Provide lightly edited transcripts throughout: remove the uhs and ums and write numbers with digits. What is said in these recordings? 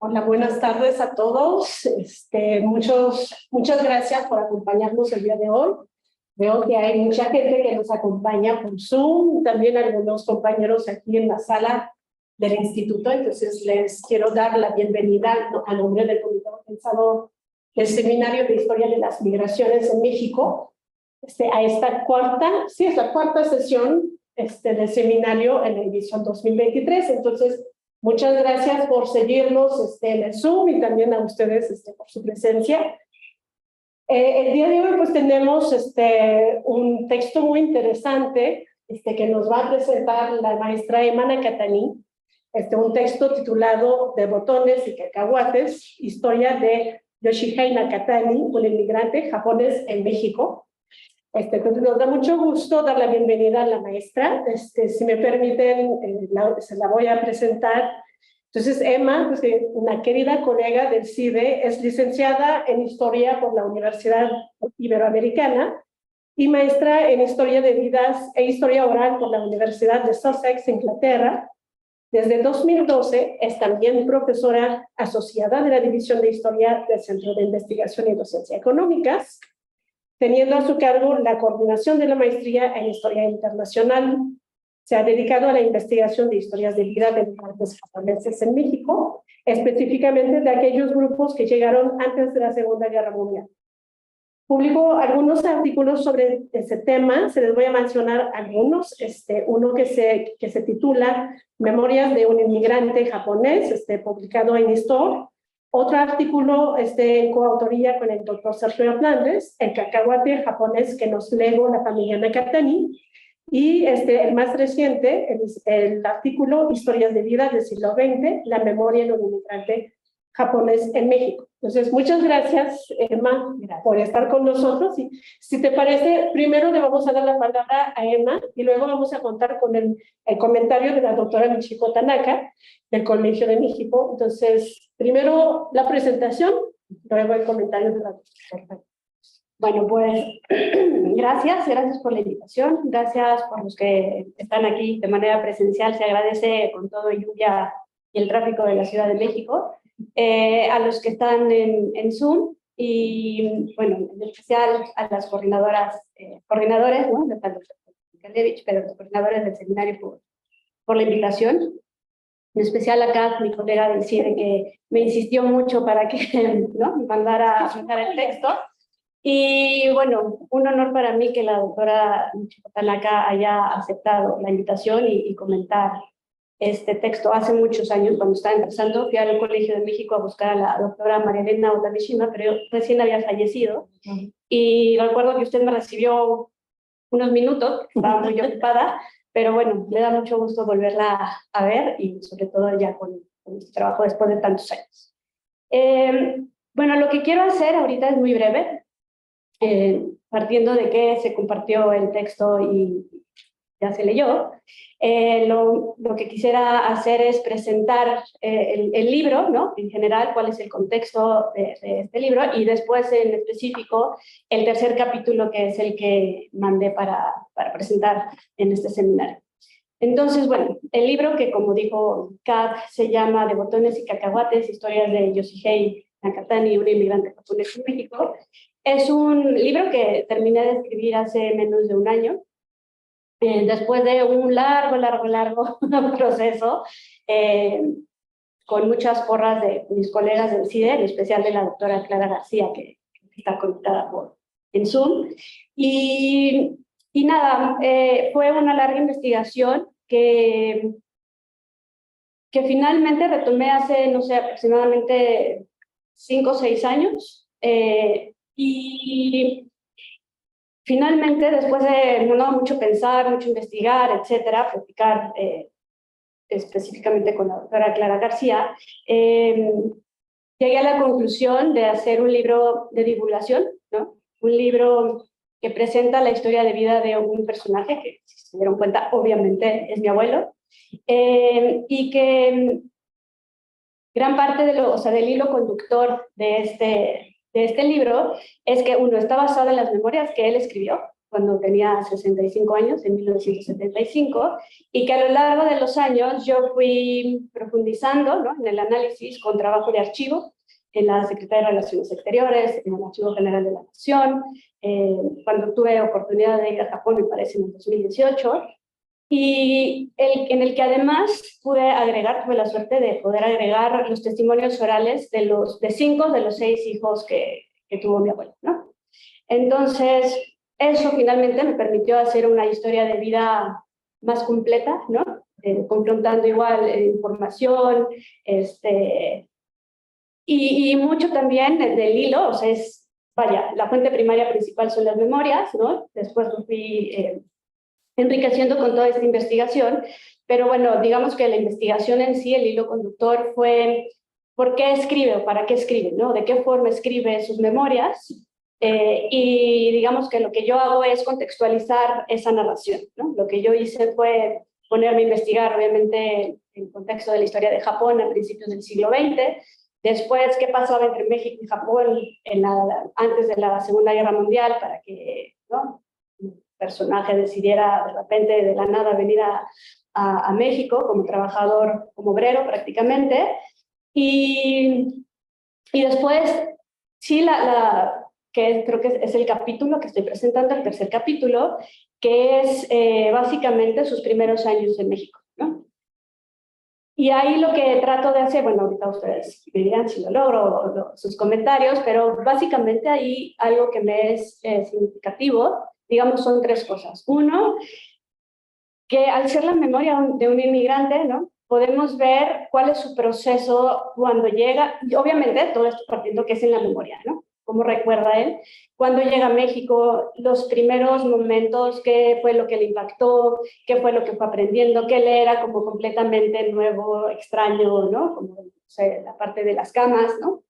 Hola, buenas tardes a todos. Muchas gracias por acompañarnos el día de hoy. Veo que hay mucha gente que nos acompaña por Zoom, también algunos compañeros aquí en la sala del instituto. Entonces les quiero dar la bienvenida a nombre del Comité Organizador del Seminario de Historia de las Migraciones en México, a esta cuarta sesión del seminario en la edición 2023. Entonces, muchas gracias por seguirnos en el Zoom y también a ustedes por su presencia. El día de hoy pues tenemos un texto muy interesante que nos va a presentar la maestra Emma Nakatani, un texto titulado De botones y cacahuates, historia de Yoshihei Nakatani, un inmigrante japonés en México. Entonces nos da mucho gusto dar la bienvenida a la maestra. Si me permiten, se la voy a presentar. Entonces, Emma, pues, una querida colega del CIDE, es licenciada en Historia por la Universidad Iberoamericana y maestra en Historia de Vidas e Historia Oral por la Universidad de Sussex, Inglaterra. Desde 2012 es también profesora asociada de la División de Historia del Centro de Investigación y Docencia Económicas, teniendo a su cargo la coordinación de la maestría en Historia Internacional. Se ha dedicado a la investigación de historias de vida de migrantes japoneses en México, específicamente de aquellos grupos que llegaron antes de la Segunda Guerra Mundial. Publicó algunos artículos sobre ese tema, se les voy a mencionar algunos. Uno que se titula Memorias de un inmigrante japonés, publicado en Histor. Otro artículo en coautoría con el doctor Sergio Hernández, El cacahuate japonés que nos legó la familia Nakatani. Y el más reciente, el artículo Historias de vida del siglo XX, la memoria de un inmigrante japonés en México. Entonces, muchas gracias, Emma, por estar con nosotros. Y si te parece, primero le vamos a dar la palabra a Emma y luego vamos a contar con el comentario de la doctora Michiko Tanaka del Colegio de México. Entonces, primero la presentación, luego el comentario de la doctora. Bueno, pues gracias por la invitación, gracias por los que están aquí de manera presencial, se agradece con todo lluvia y el tráfico de la Ciudad de México, a los que están en Zoom y, bueno, en especial a las coordinadores, ¿no? De tanto Kaldevich, pero los coordinadores del seminario por la invitación, en especial acá mi colega del CIDE que me insistió mucho para que, ¿no?, me mandara el texto. Y bueno, un honor para mí que la doctora Michiko Tanaka haya aceptado la invitación y comentar este texto. Hace muchos años, cuando estaba empezando, fui al Colegio de México a buscar a la doctora María Elena Otamishima, pero yo recién había fallecido. Y recuerdo que usted me recibió unos minutos, estaba muy ocupada, pero bueno, me da mucho gusto volverla a ver y sobre todo ya con este trabajo después de tantos años. Bueno, lo que quiero hacer ahorita es muy breve. Partiendo de que se compartió el texto y ya se leyó, lo que quisiera hacer es presentar el libro, ¿no?, en general, cuál es el contexto de este libro, y después en específico el tercer capítulo, que es el que mandé para presentar en este seminario. Entonces, bueno, el libro, que como dijo Kat, se llama De botones y cacahuates, historias de Yoshihei Nakatani, un inmigrante japonés en México. Es un libro que terminé de escribir hace menos de un año, después de un largo proceso, con muchas porras de mis colegas del CIDE, en especial de la doctora Clara García, que está conectada en Zoom. Y nada, fue una larga investigación que finalmente retomé hace, no sé, aproximadamente 5 o 6 años. Y finalmente, después de mucho pensar, mucho investigar, etcétera, platicar específicamente con la doctora Clara García, llegué a la conclusión de hacer un libro de divulgación, ¿no? Un libro que presenta la historia de vida de un personaje que, si se dieron cuenta, obviamente es mi abuelo, y que gran parte del hilo conductor de este libro es que, uno, está basado en las memorias que él escribió cuando tenía 65 años, en 1975, y que a lo largo de los años yo fui profundizando, ¿no?, en el análisis con trabajo de archivo en la Secretaría de Relaciones Exteriores, en el Archivo General de la Nación, cuando tuve oportunidad de ir a Japón, me parece, en el 2018, y en el que además tuve la suerte de poder agregar los testimonios orales de 5 de los 6 hijos que tuvo mi abuelo, ¿no? Entonces, eso finalmente me permitió hacer una historia de vida más completa, ¿no? Confrontando igual información, y mucho también del hilo, o sea, vaya, la fuente primaria principal son las memorias, ¿no? Después lo fui enriqueciendo con toda esta investigación, pero bueno, digamos que la investigación en sí, el hilo conductor fue por qué escribe o para qué escribe, ¿no? De qué forma escribe sus memorias, y digamos que lo que yo hago es contextualizar esa narración, ¿no? Lo que yo hice fue ponerme a investigar, obviamente, en el contexto de la historia de Japón a principios del siglo XX, después qué pasaba entre México y Japón antes de la Segunda Guerra Mundial, para que, ¿no?, un personaje decidiera de repente de la nada venir a México como trabajador, como obrero prácticamente, y después, sí, que creo que es el capítulo que estoy presentando, el tercer capítulo, que es básicamente sus primeros años en México, ¿no? Y ahí lo que trato de hacer, bueno, ahorita ustedes me dirán si lo logro, sus comentarios, pero básicamente ahí algo que me es significativo, digamos, son 3 cosas. Uno, que al ser la memoria de un inmigrante, ¿no?, podemos ver cuál es su proceso cuando llega, y obviamente todo esto partiendo que es en la memoria, ¿no? Cómo recuerda él cuando llega a México, los primeros momentos, qué fue lo que le impactó, qué fue lo que fue aprendiendo, qué le era como completamente nuevo, extraño, ¿no? Como, o sea, la parte de las camas, ¿no?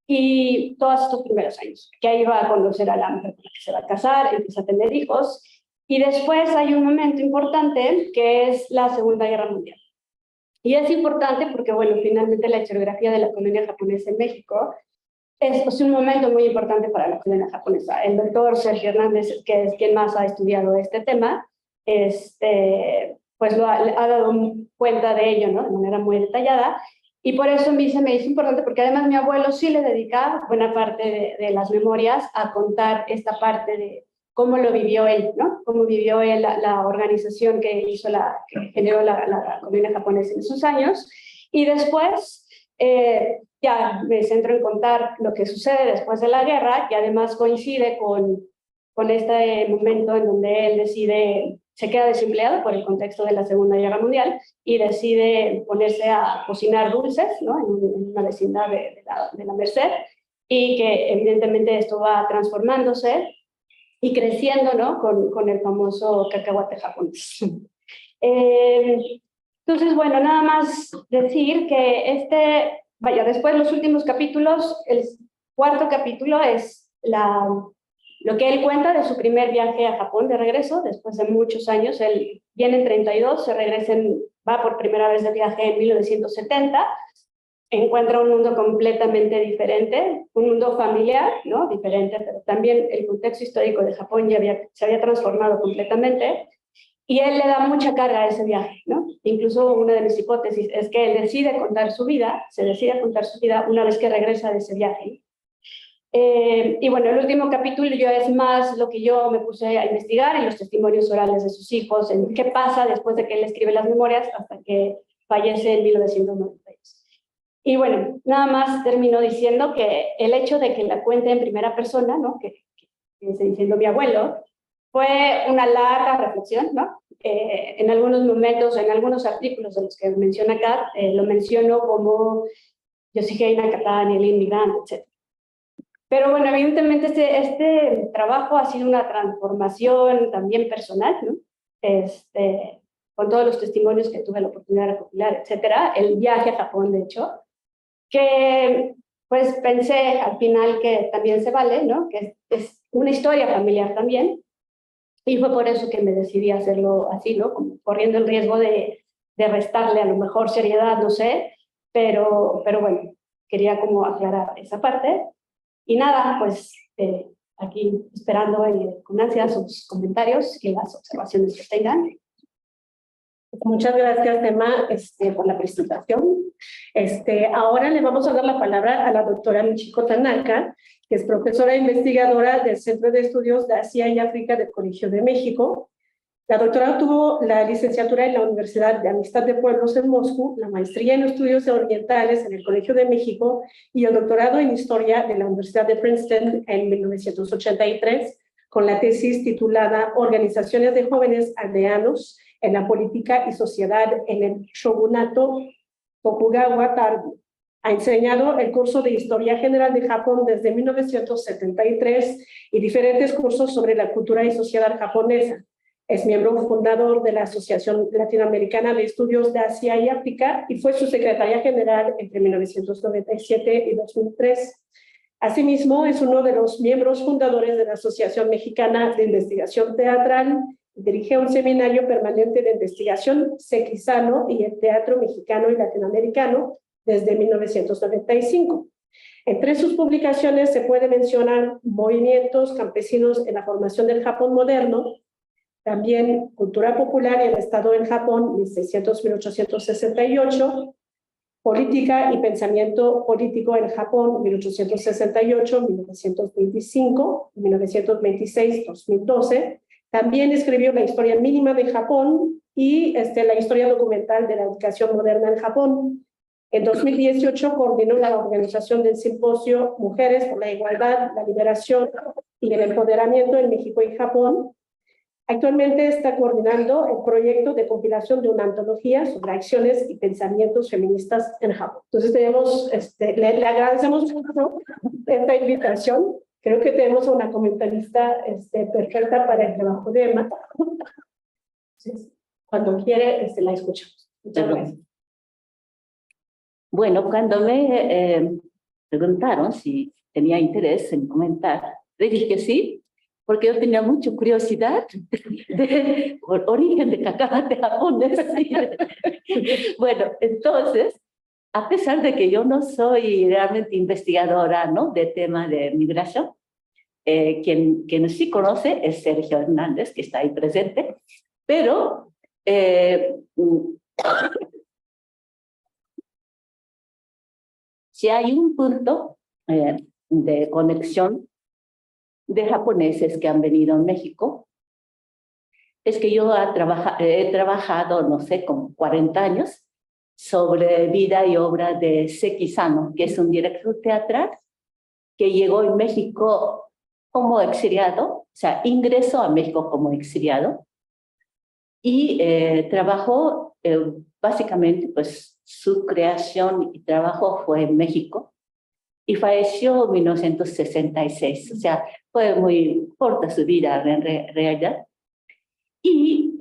Y todos estos primeros años, que ahí va a conocer a la mujer con la que se va a casar, empieza a tener hijos, y después hay un momento importante que es la Segunda Guerra Mundial. Y es importante porque, bueno, finalmente la historiografía de la colonia japonesa en México es un momento muy importante para la colonia japonesa. El doctor Sergio Hernández, que es quien más ha estudiado este tema, pues ha dado cuenta de ello, ¿no?, de manera muy detallada. Y por eso me hizo importante, porque además mi abuelo sí le dedica buena parte de las memorias a contar esta parte de cómo lo vivió él, ¿no? Cómo vivió él la organización que generó la colonia japonesa en esos años. Y después ya me centro en contar lo que sucede después de la guerra, que además coincide con este momento en donde él se queda desempleado por el contexto de la Segunda Guerra Mundial y decide ponerse a cocinar dulces, ¿no?, en una vecindad de la Merced, y que evidentemente esto va transformándose y creciendo, ¿no?, con el famoso cacahuate japonés. Entonces, bueno, nada más decir que después los últimos capítulos, el 4.º capítulo es lo que él cuenta de su primer viaje a Japón de regreso, después de muchos años. Él viene en 32, va por primera vez de viaje en 1970, encuentra un mundo completamente diferente, un mundo familiar, ¿no?, diferente, pero también el contexto histórico de Japón se había transformado completamente, y él le da mucha carga a ese viaje, ¿no? Incluso una de mis hipótesis es que él se decide a contar su vida una vez que regresa de ese viaje. Y bueno, el último capítulo es más lo que yo me puse a investigar en los testimonios orales de sus hijos, en qué pasa después de que él escribe las memorias hasta que fallece en 1992. Y bueno, nada más termino diciendo que el hecho de que la cuente en primera persona, ¿no?, que esté diciendo mi abuelo, fue una larga reflexión, ¿no? En algunos momentos, en algunos artículos de los que menciona acá, lo menciono como Yoshihei Nakatani, el inmigrante, etc. Pero bueno, evidentemente este trabajo ha sido una transformación también personal, ¿no? Con todos los testimonios que tuve la oportunidad de recopilar, etcétera, el viaje a Japón, de hecho, que pues pensé al final que también se vale, ¿no?, que es una historia familiar también, y fue por eso que me decidí a hacerlo así, ¿no?, como corriendo el riesgo de restarle a lo mejor seriedad, no sé, pero bueno, quería como aclarar esa parte. Y nada, pues aquí esperando con ansia sus comentarios y las observaciones que tengan. Muchas gracias, Emma, por la presentación. Ahora le vamos a dar la palabra a la doctora Michiko Tanaka, que es profesora e investigadora del Centro de Estudios de Asia y África del Colegio de México. La doctora obtuvo la licenciatura en la Universidad de Amistad de Pueblos en Moscú, la maestría en estudios orientales en el Colegio de México y el doctorado en historia de la Universidad de Princeton en 1983, con la tesis titulada Organizaciones de Jóvenes Aldeanos en la Política y Sociedad en el Shogunato Tokugawa Tardío. Ha enseñado el curso de Historia General de Japón desde 1973 y diferentes cursos sobre la cultura y sociedad japonesa. Es miembro fundador de la Asociación Latinoamericana de Estudios de Asia y África y fue su secretaria general entre 1997 y 2003. Asimismo, es uno de los miembros fundadores de la Asociación Mexicana de Investigación Teatral. Dirige un seminario permanente de investigación sequizano y el teatro mexicano y latinoamericano desde 1995. Entre sus publicaciones se puede mencionar Movimientos campesinos en la formación del Japón moderno, también Cultura popular y el Estado del Japón, 1600-1868, Política y pensamiento político en Japón, 1868-1925, 1926-2012. También escribió la historia mínima de Japón y la historia documental de la educación moderna en Japón. En 2018 coordinó la organización del simposio Mujeres por la Igualdad, la Liberación y el Empoderamiento en México y Japón. Actualmente está coordinando el proyecto de compilación de una antología sobre acciones y pensamientos feministas en Japón. Entonces tenemos, le agradecemos mucho esta invitación. Creo que tenemos una comentarista perfecta para el trabajo de Emma. Entonces, cuando quiere, la escuchamos. Muchas gracias. Bueno, cuando me preguntaron si tenía interés en comentar, le dije que sí, porque yo tenía mucha curiosidad del origen de cacahuate japonés. Bueno, entonces, a pesar de que yo no soy realmente investigadora, ¿no?, de tema de migración, quien sí conoce es Sergio Hernández, que está ahí presente, pero si hay un punto de conexión de japoneses que han venido a México, es que yo he trabajado, no sé, como 40 años, sobre vida y obra de Seki Sano, que es un director teatral que llegó en México como exiliado, o sea, ingresó a México como exiliado, y trabajó, básicamente, pues su creación y trabajo fue en México, y falleció en 1966, o sea, fue muy corta su vida en realidad. Y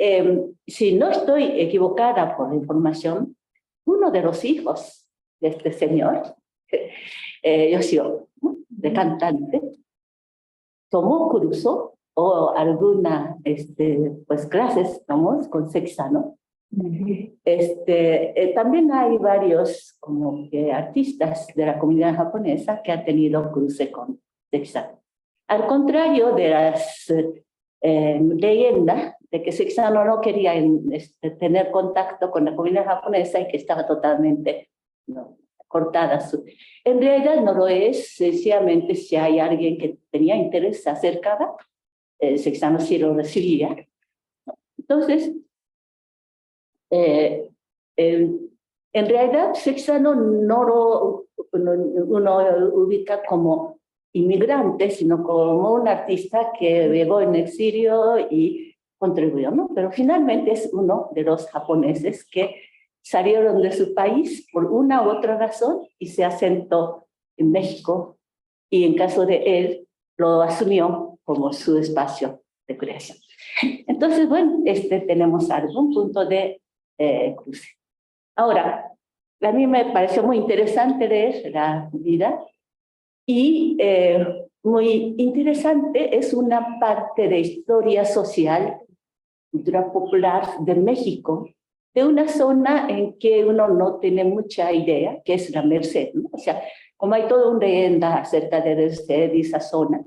si no estoy equivocada por la información, uno de los hijos de este señor, Yoshio, de cantante, tomó curso o alguna pues clases tomó con Seki Sano. También hay varios como que artistas de la comunidad japonesa que han tenido cruce con Seki Sano. Al contrario de las leyendas de que Seki Sano no quería tener contacto con la comunidad japonesa y que estaba totalmente cortada. En realidad no lo es, sencillamente si hay alguien que tenía interés se acercaba, Seki Sano sí lo recibía. Entonces, en realidad Seki Sano no lo uno ubica como inmigrante, sino como un artista que llegó en exilio y contribuyó, ¿no? Pero finalmente es uno de los japoneses que salieron de su país por una u otra razón y se asentó en México, y en caso de él lo asumió como su espacio de creación. Entonces, bueno, tenemos algún punto de cruce. Ahora, a mí me pareció muy interesante leer la vida, y muy interesante es una parte de historia social, cultura popular de México, de una zona en que uno no tiene mucha idea, que es la Merced, ¿no? O sea, como hay toda una leyenda acerca de Merced y esa zona,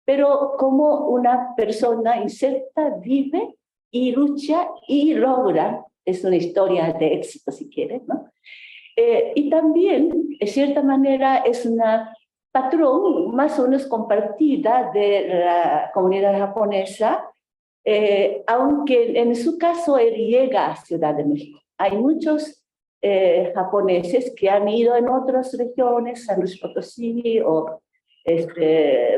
pero como una persona inserta, vive y lucha y logra. Es una historia de éxito, si quieres, ¿no? Y también, de cierta manera, es una patrón más o menos compartida de la comunidad japonesa, aunque en su caso él llega a Ciudad de México. Hay muchos japoneses que han ido en otras regiones, San Luis Potosí o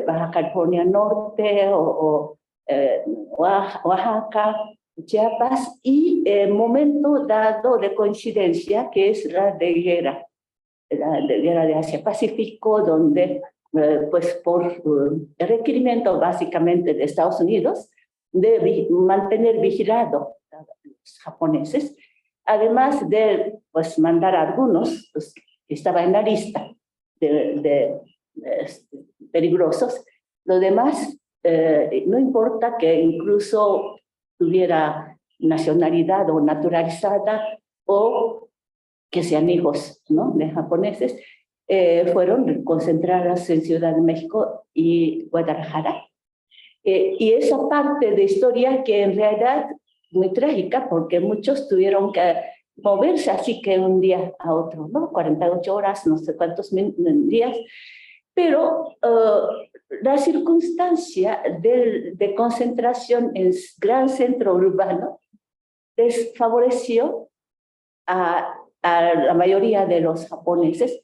Baja California Norte o Oaxaca, Chiapas, y momento dado de coincidencia, que es la guerra de Asia-Pacífico, donde, pues por requerimiento básicamente de Estados Unidos, de mantener vigilado a los japoneses, además de pues, mandar a algunos, pues, que estaban en la lista de peligrosos, lo demás, no importa que incluso tuviera nacionalidad o naturalizada o que sean hijos, ¿no?, de japoneses, fueron concentradas en Ciudad de México y Guadalajara. Y esa parte de historia que en realidad muy trágica, porque muchos tuvieron que moverse así que un día a otro, ¿no? 48 horas, no sé cuántos días, pero la circunstancia de concentración en gran centro urbano desfavoreció a la mayoría de los japoneses,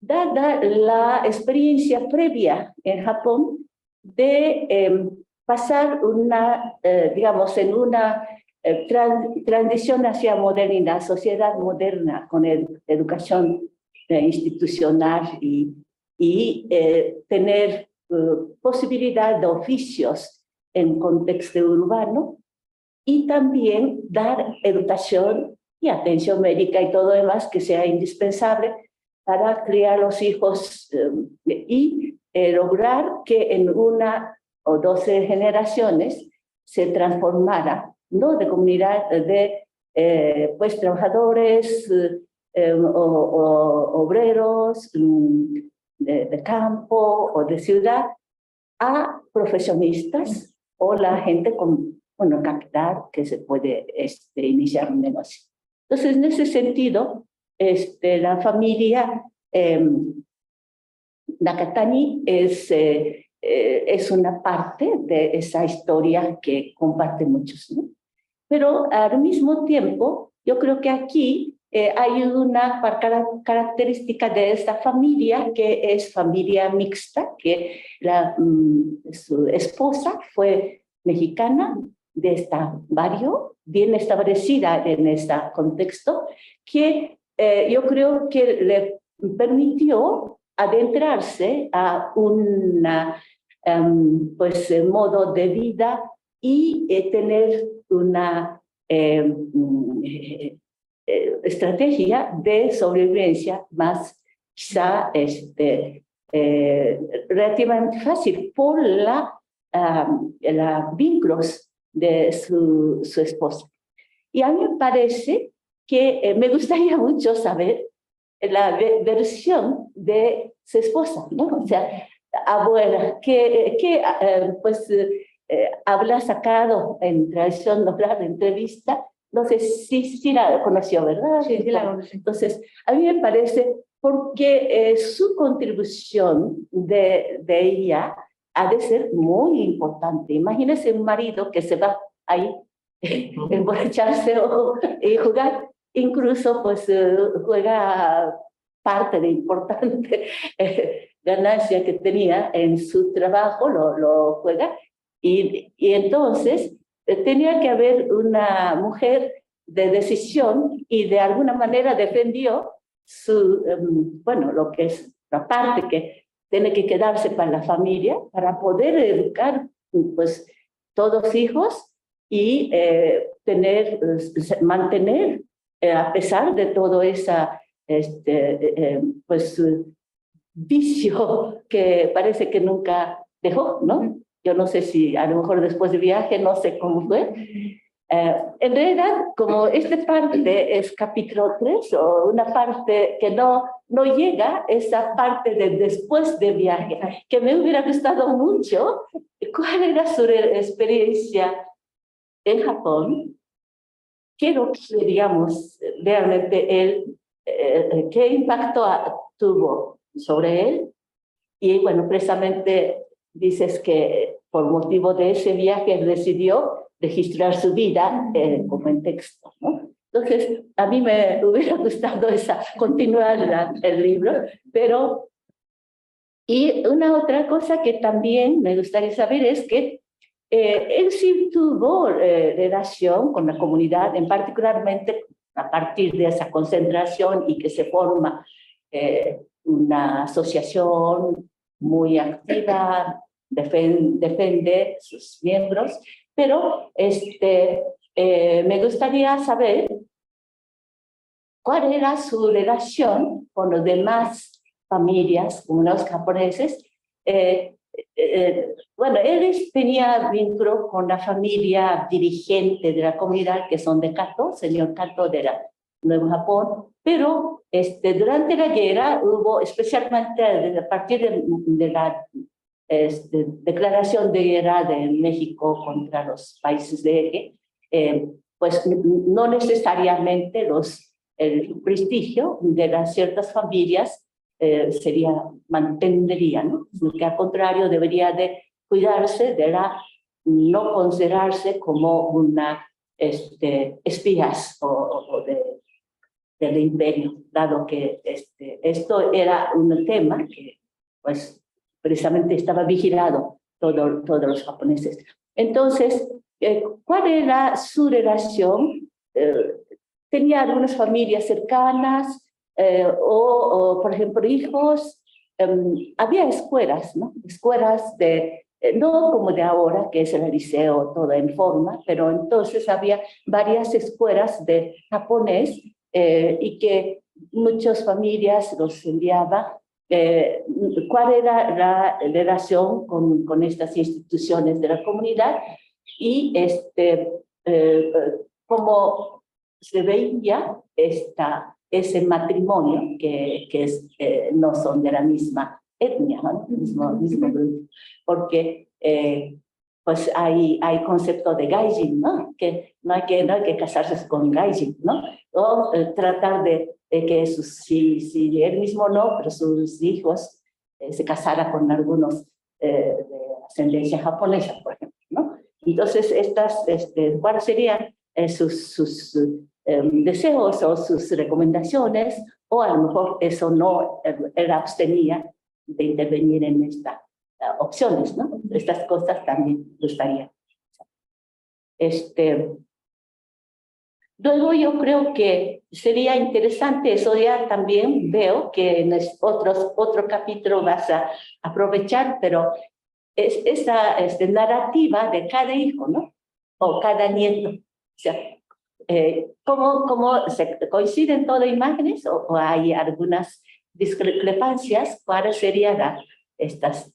dada la experiencia previa en Japón de pasar una, digamos, en una transición hacia modernidad, sociedad moderna, con educación institucional y tener posibilidad de oficios en contexto urbano y también dar educación y atención médica y todo lo demás que sea indispensable para criar los hijos y lograr que en 1 o 12 generaciones se transformara, ¿no?, de comunidad de pues trabajadores o obreros de campo o de ciudad a profesionistas o la gente con capital que se puede iniciar un negocio. Entonces, en ese sentido, la familia Nakatani es una parte de esa historia que comparten muchos, ¿no? Pero al mismo tiempo, yo creo que aquí hay una característica de esta familia que es familia mixta, que su esposa fue mexicana de este barrio, bien establecida en este contexto, que yo creo que le permitió adentrarse a un pues, modo de vida y tener una estrategia de sobrevivencia más quizá relativamente fácil por la vínculos de su esposa. Y a mí me parece que me gustaría mucho saber la versión de su esposa, ¿no? O sea, abuela, que pues habla sacado en tradición oral de entrevista. No sé si la conoció, ¿verdad? Sí, sí la conocí. Entonces, a mí me parece porque su contribución de ella ha de ser muy importante. Imagínese un marido que se va ahí emborracharse y jugar, incluso pues juega parte de importante ganancia que tenía en su trabajo, lo juega, y entonces tenía que haber una mujer de decisión y de alguna manera defendió su, bueno, lo que es la parte que tiene que quedarse para la familia, para poder educar pues todos hijos y mantener, a pesar de todo esa pues vicio que parece que nunca dejó, ¿no? Yo no sé si a lo mejor después del viaje, no sé cómo fue, En realidad, como esta parte es capítulo 3, o una parte que no llega, esa parte de después del viaje, que me hubiera gustado mucho. ¿Cuál era su experiencia en Japón? Quiero que, digamos, realmente él, qué impacto tuvo sobre él. Y bueno, precisamente dices que por motivo de ese viaje decidió registrar su vida como en texto, ¿no? Entonces, a mí me hubiera gustado continuar el libro, pero... Y una otra cosa que también me gustaría saber es que él sí tuvo relación con la comunidad, en particularmente a partir de esa concentración y que se forma una asociación muy activa, defiende sus miembros, pero me gustaría saber cuál era su relación con los demás familias, con los japoneses. Bueno, él tenía vínculo con la familia dirigente de la comunidad, que son de Kato, señor Kato de Nuevo Japón, pero durante la guerra hubo, especialmente a partir de la declaración de guerra de México contra los países de eje, pues no necesariamente el prestigio de las ciertas familias mantendría, ¿no? Que al contrario debería de cuidarse de no considerarse como una espías del imperio, dado que esto era un tema que pues precisamente estaba vigilado todos los japoneses. Entonces, ¿cuál era su relación? Tenía algunas familias cercanas, o, por ejemplo, hijos. Había escuelas, ¿no? Escuelas no como de ahora, que es el liceo todo en forma, pero entonces había varias escuelas de japonés y que muchas familias los enviaba. ¿Cuál era la relación con estas instituciones de la comunidad? Y cómo se veía ese matrimonio que no son de la misma etnia, ¿no? mismo grupo, porque pues hay concepto de gaijin, ¿no? Que no hay que casarse con gaijin, ¿no? O tratar de que si él mismo no, pero sus hijos se casara con algunos de ascendencia japonesa, por ejemplo, ¿no? Entonces, ¿cuáles serían sus deseos o sus recomendaciones? O a lo mejor eso no, él abstenía de intervenir en estas opciones, ¿no? Estas cosas también gustaría. Luego yo creo que sería interesante, eso ya también veo que en otro capítulo vas a aprovechar, pero es esa narrativa de cada hijo, ¿no? O cada nieto. O sea, ¿cómo se coinciden todas imágenes o hay algunas discrepancias? ¿Cuáles serían estas?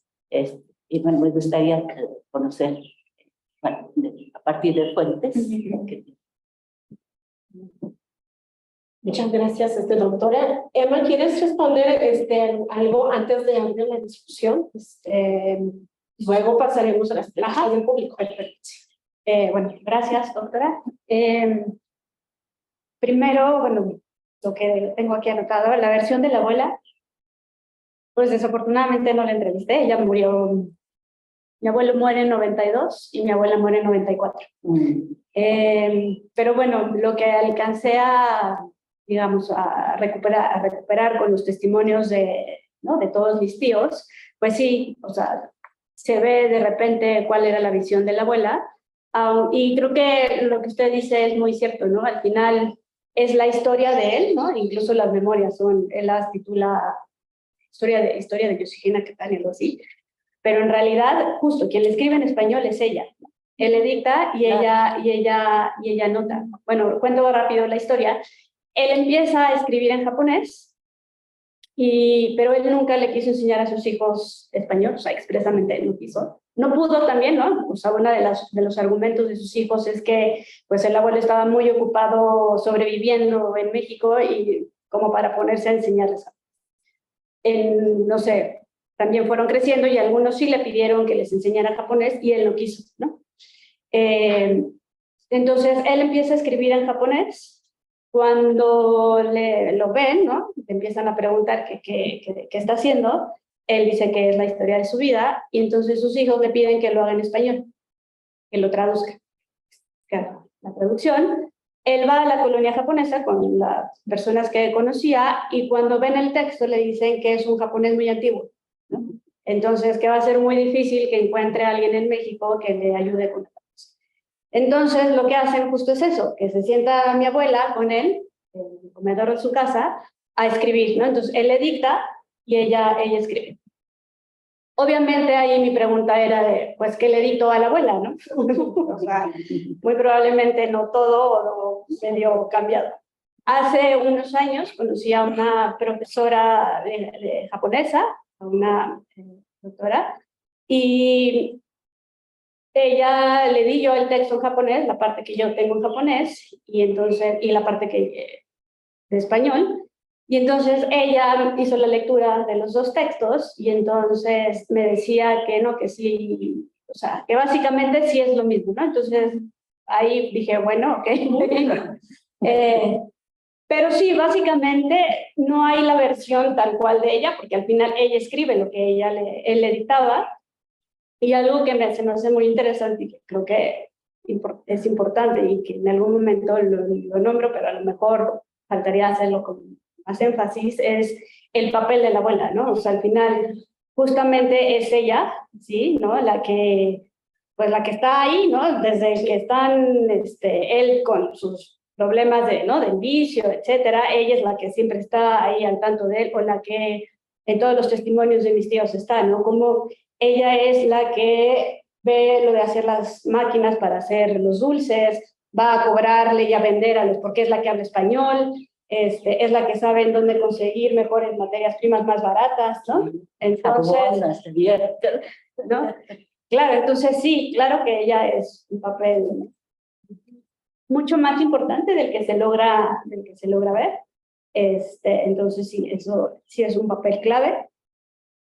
Y bueno, me gustaría conocer, bueno, a partir de fuentes. Muchas gracias, doctora. Emma, ¿quieres responder algo antes de abrir la discusión? Luego pasaremos a las preguntas del público. Bueno, gracias, doctora. Primero, bueno, lo que tengo aquí anotado, la versión de la abuela, pues desafortunadamente no la entrevisté, ella murió, mi abuelo muere en 92 y mi abuela muere en 94. Pero bueno, lo que alcancé digamos, a recuperar con los testimonios ¿no? de todos mis tíos, pues sí, o sea, se ve de repente cuál era la visión de la abuela, y creo que lo que usted dice es muy cierto, ¿no? Al final es la historia de él, ¿no? Incluso las memorias él las titula historia de Yoshihina Ketani, algo así, pero en realidad, justo, quien le escribe en español es ella. Él le dicta y ella nota. Bueno, cuento rápido la historia. Él empieza a escribir en japonés, pero él nunca le quiso enseñar a sus hijos español, o sea, expresamente él no quiso. no pudo también, ¿no? O sea, uno de los argumentos de sus hijos es que pues el abuelo estaba muy ocupado sobreviviendo en México y como para ponerse a enseñarles. No sé, también fueron creciendo y algunos sí le pidieron que les enseñara japonés y él no quiso, ¿no? Entonces él empieza a escribir en japonés. Cuando lo ven, ¿no? Le empiezan a preguntar qué está haciendo. Él dice que es la historia de su vida y entonces sus hijos le piden que lo haga en español, que lo traduzca. La traducción. Él va a la colonia japonesa con las personas que conocía y cuando ven el texto le dicen que es un japonés muy antiguo, ¿no? Entonces que va a ser muy difícil que encuentre a alguien en México que le ayude con la traducción. Entonces lo que hacen justo es eso, que se sienta mi abuela con él, en el comedor de su casa, a escribir, ¿no? Entonces él le dicta y ella escribe. Obviamente ahí mi pregunta era de, pues, ¿qué le dictó a la abuela, no? O sea, muy probablemente no todo o medio cambiado. Hace unos años conocí a una profesora de japonesa, a una doctora, y ella le di yo el texto en japonés, la parte que yo tengo en japonés, y la parte de español. Y entonces ella hizo la lectura de los dos textos y entonces me decía que no, que sí, o sea, que básicamente sí es lo mismo, ¿no? Entonces ahí dije, bueno, ok. Pero sí, básicamente no hay la versión tal cual de ella, porque al final ella escribe lo que él le dictaba. Y algo que se me hace muy interesante y que creo que es importante y que en algún momento lo nombro, pero a lo mejor faltaría hacerlo con más énfasis, es el papel de la abuela, ¿no? O sea, al final justamente es ella, ¿sí? ¿No? La que está ahí, ¿no? Desde que están, él con sus problemas ¿no? Del vicio, etcétera, ella es la que siempre está ahí al tanto de él, o la que en todos los testimonios de mis tíos está, ¿no? Como ella es la que ve lo de hacer las máquinas para hacer los dulces, va a cobrarle y a vender a los, porque es la que habla español, es la que sabe en dónde conseguir mejores materias primas más baratas, ¿no? Entonces, ¿no? Claro, entonces sí, claro que ella es un papel mucho más importante del que se logra ver. Entonces sí, eso sí es un papel clave.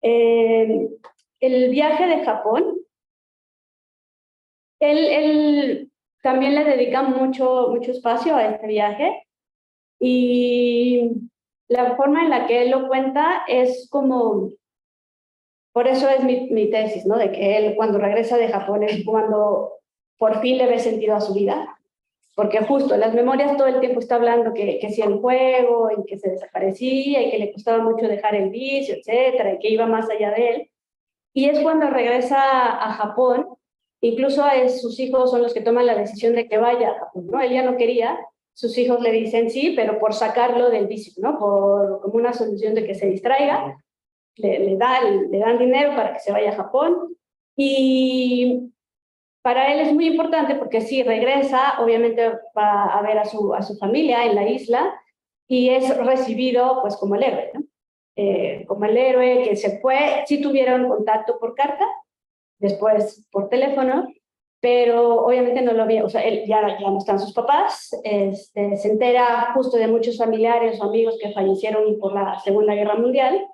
El viaje de Japón, él también le dedica mucho espacio a este viaje y la forma en la que él lo cuenta es como, por eso es mi tesis, ¿no? De que él cuando regresa de Japón es cuando por fin le ve sentido a su vida, porque justo las memorias todo el tiempo está hablando que si el juego, y que se desaparecía, y que le costaba mucho dejar el vicio, etcétera, y que iba más allá de él. Y es cuando regresa a Japón, incluso sus hijos son los que toman la decisión de que vaya a Japón, ¿no? Él ya no quería, sus hijos le dicen sí, pero por sacarlo del vicio, ¿no? Como una solución de que se distraiga, le dan dinero para que se vaya a Japón. Y para él es muy importante porque sí, regresa, obviamente va a ver a su familia en la isla y es recibido pues como el héroe, ¿no? Como el héroe que se fue, sí tuvieron contacto por carta, después por teléfono, pero obviamente no lo había, o sea, él ya no están sus papás, se entera justo de muchos familiares o amigos que fallecieron por la Segunda Guerra Mundial,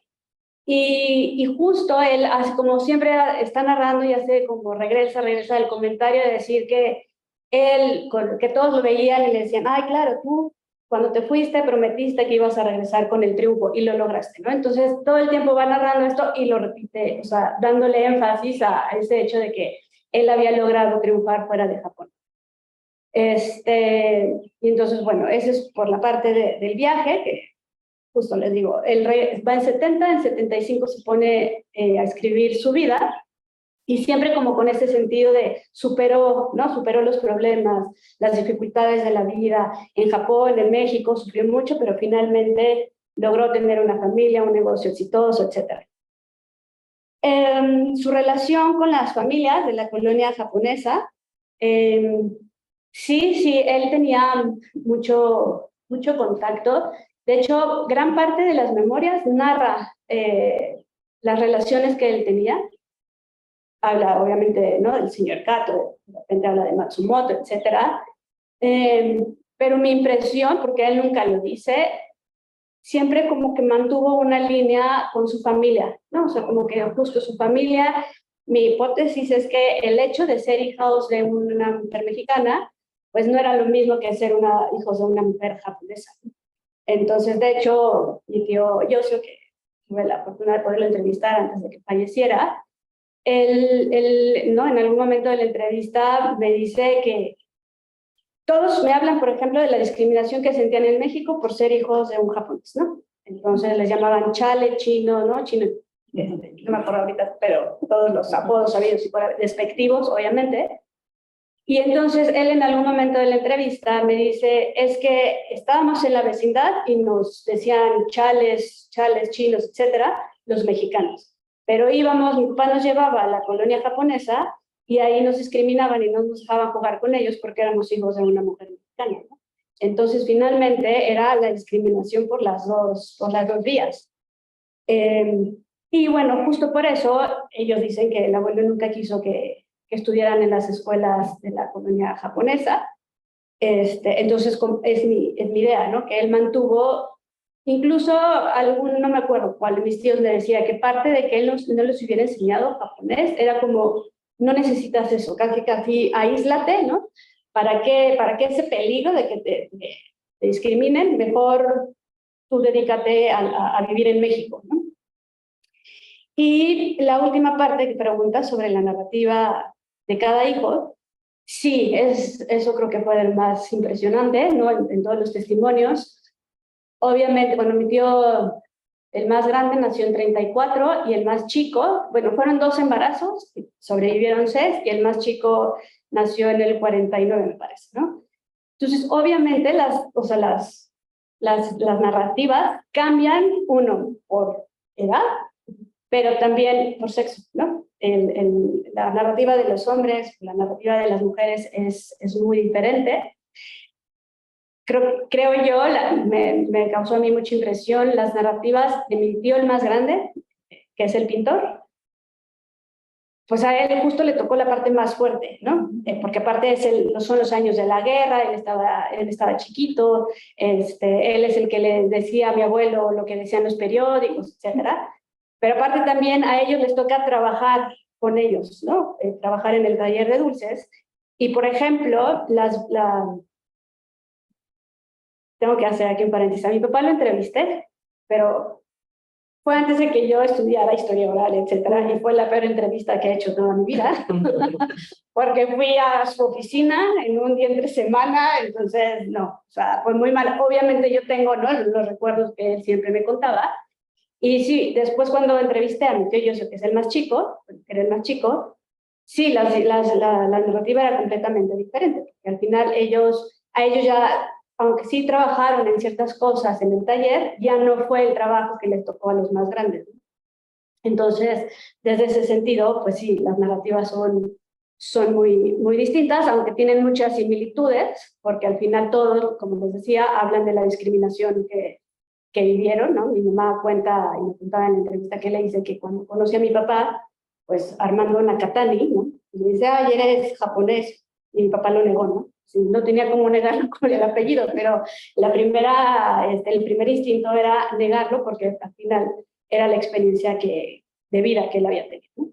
y justo él, hace, como siempre está narrando y hace como regresa el comentario de decir que que todos lo veían y le decían, ay, claro, tú cuando te fuiste prometiste que ibas a regresar con el triunfo y lo lograste, ¿no? Entonces todo el tiempo va narrando esto y lo repite, o sea, dándole énfasis a ese hecho de que él había logrado triunfar fuera de Japón. Y entonces, bueno, eso es por la parte del viaje, que justo les digo, el rey va en 70, en 75 se pone a escribir su vida, y siempre como con ese sentido de superó los problemas, las dificultades de la vida. En Japón, en México, sufrió mucho, pero finalmente logró tener una familia, un negocio exitoso, etc. Su relación con las familias de la colonia japonesa, sí, él tenía mucho contacto. De hecho, gran parte de las memorias narra las relaciones que él tenía. habla obviamente, ¿no?, del señor Kato, de repente habla de Matsumoto, etcétera. Pero mi impresión, porque él nunca lo dice, siempre como que mantuvo una línea con su familia, ¿no? O sea, como que justo su familia. Mi hipótesis es que el hecho de ser hijos de una mujer mexicana, pues no era lo mismo que ser hijos de una mujer japonesa. Entonces, de hecho, mi tío Yosio, que tuve la fortuna de poderlo entrevistar antes de que falleciera, él, ¿no?, en algún momento de la entrevista me dice que todos me hablan, por ejemplo, de la discriminación que sentían en México por ser hijos de un japonés, ¿no? Entonces les llamaban chale, chino, ¿no? Chino, no me acuerdo ahorita, pero todos los apodos sabidos y despectivos, obviamente. Y entonces él en algún momento de la entrevista me dice, es que estábamos en la vecindad y nos decían chales, chinos, etcétera, los mexicanos. Pero íbamos, mi papá nos llevaba a la colonia japonesa y ahí nos discriminaban y no nos dejaban jugar con ellos porque éramos hijos de una mujer mexicana, ¿no? Entonces, finalmente, era la discriminación por las dos vías. Y bueno, justo por eso, ellos dicen que el abuelo nunca quiso que estudiaran en las escuelas de la colonia japonesa. Entonces, es mi idea, ¿no?, que él mantuvo, incluso no me acuerdo cuál de mis tíos le decía que parte de que él no les hubiera enseñado japonés era como, no necesitas eso, casi aíslate, ¿no? ¿Para qué ese peligro de que te discriminen? Mejor tú dedícate a vivir en México, ¿no? Y la última parte que preguntas sobre la narrativa de cada hijo, sí, eso creo que fue el más impresionante, ¿no?, en todos los testimonios. Obviamente, bueno, mi tío, el más grande, nació en 34 y el más chico, bueno, fueron 2 embarazos, sobrevivieron 6 y el más chico nació en el 49, me parece, ¿no? Entonces, obviamente, las narrativas cambian, uno, por edad, pero también por sexo, ¿no? La narrativa de los hombres, la narrativa de las mujeres es muy diferente. Creo yo, me causó a mí mucha impresión las narrativas de mi tío, el más grande, que es el pintor. Pues a él justo le tocó la parte más fuerte, ¿no? Porque aparte son los años de la guerra, él estaba chiquito, él es el que le decía a mi abuelo lo que decían los periódicos, etcétera. Pero aparte también a ellos les toca trabajar con ellos, ¿no? Trabajar en el taller de dulces. Y, por ejemplo, tengo que hacer aquí un paréntesis. A mi papá lo entrevisté, pero fue antes de que yo estudiara historia oral, etcétera, y fue la peor entrevista que he hecho toda mi vida, porque fui a su oficina en un día entre semana, entonces no, o sea, fue muy mal. Obviamente yo tengo, ¿no?, los recuerdos que él siempre me contaba, y sí, después cuando entrevisté a mi tío Yosio, que es el más chico, que era el más chico, sí, la narrativa era completamente diferente, porque al final a ellos ya, aunque sí trabajaron en ciertas cosas en el taller, ya no fue el trabajo que les tocó a los más grandes, ¿no? Entonces, desde ese sentido, pues sí, las narrativas son muy, muy distintas, aunque tienen muchas similitudes, porque al final todos, como les decía, hablan de la discriminación que vivieron, ¿no? Mi mamá cuenta, y me contaba en la entrevista que le hice, que cuando conocí a mi papá, pues Armando Nakatani, ¿no?, y me dice, ay, eres japonés, y mi papá lo negó, ¿no? Sí, no tenía cómo negarlo con el apellido, pero el primer instinto era negarlo porque al final era la experiencia de vida que él había tenido, ¿no?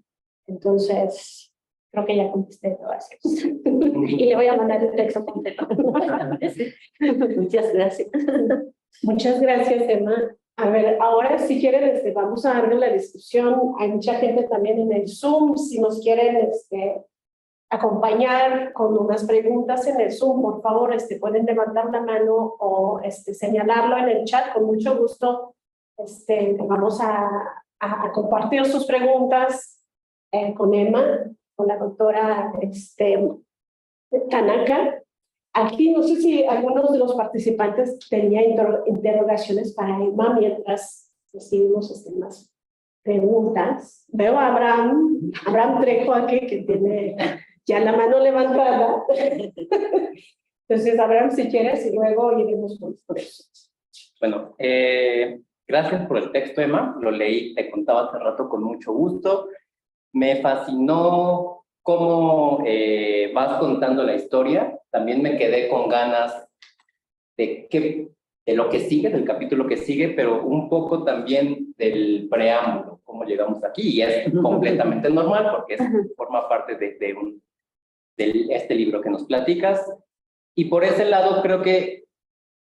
Entonces, creo que ya contesté todas esas. Y le voy a mandar el texto completo. Muchas gracias. Muchas gracias, Emma. A ver, ahora si quieren, vamos a darle la discusión. Hay mucha gente también en el Zoom. Si nos quieren acompañar con unas preguntas en el Zoom, por favor, pueden levantar la mano o señalarlo en el chat. Con mucho gusto vamos a compartir sus preguntas con Emma, con la doctora Tanaka. Aquí no sé si algunos de los participantes tenían interrogaciones para Emma mientras recibimos más preguntas. Veo a Abraham Trejo aquí que tiene ya la mano levantada. Entonces, Abraham, si quieres, y luego iremos por eso. Bueno, gracias por el texto, Emma. Lo leí, te contaba hace rato con mucho gusto. Me fascinó cómo vas contando la historia. También me quedé con ganas de lo que sigue, del capítulo que sigue, pero un poco también del preámbulo, cómo llegamos aquí. Y es completamente normal porque forma parte de este libro que nos platicas. Y por ese lado creo que,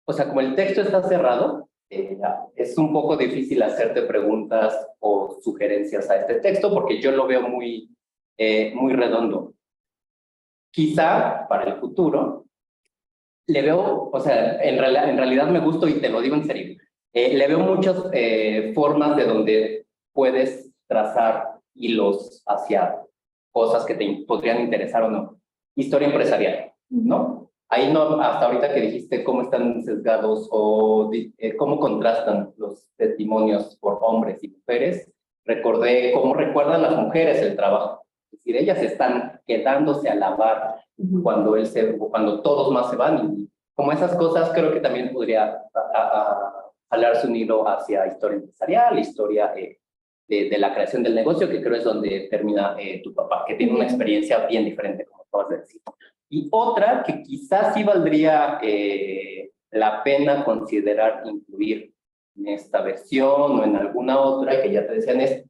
o sea, como el texto está cerrado, es un poco difícil hacerte preguntas o sugerencias a este texto porque yo lo veo muy redondo. Quizá para el futuro le veo, o sea, en realidad me gusta y te lo digo en serio, le veo muchas formas de donde puedes trazar hilos hacia cosas que te podrían interesar o no. Historia empresarial, ¿no? Ahí no, hasta ahorita que dijiste cómo están sesgados o cómo contrastan los testimonios por hombres y mujeres, recordé cómo recuerdan las mujeres el trabajo. Es decir, ellas están quedándose a lavar cuando todos más se van. Y como esas cosas, creo que también podría jalarse un hilo hacia historia empresarial, historia de la creación del negocio, que creo es donde termina tu papá, que tiene una experiencia bien diferente, como acabas de decir. Y otra que quizás sí valdría la pena considerar incluir en esta versión o en alguna otra, que ya te decían, es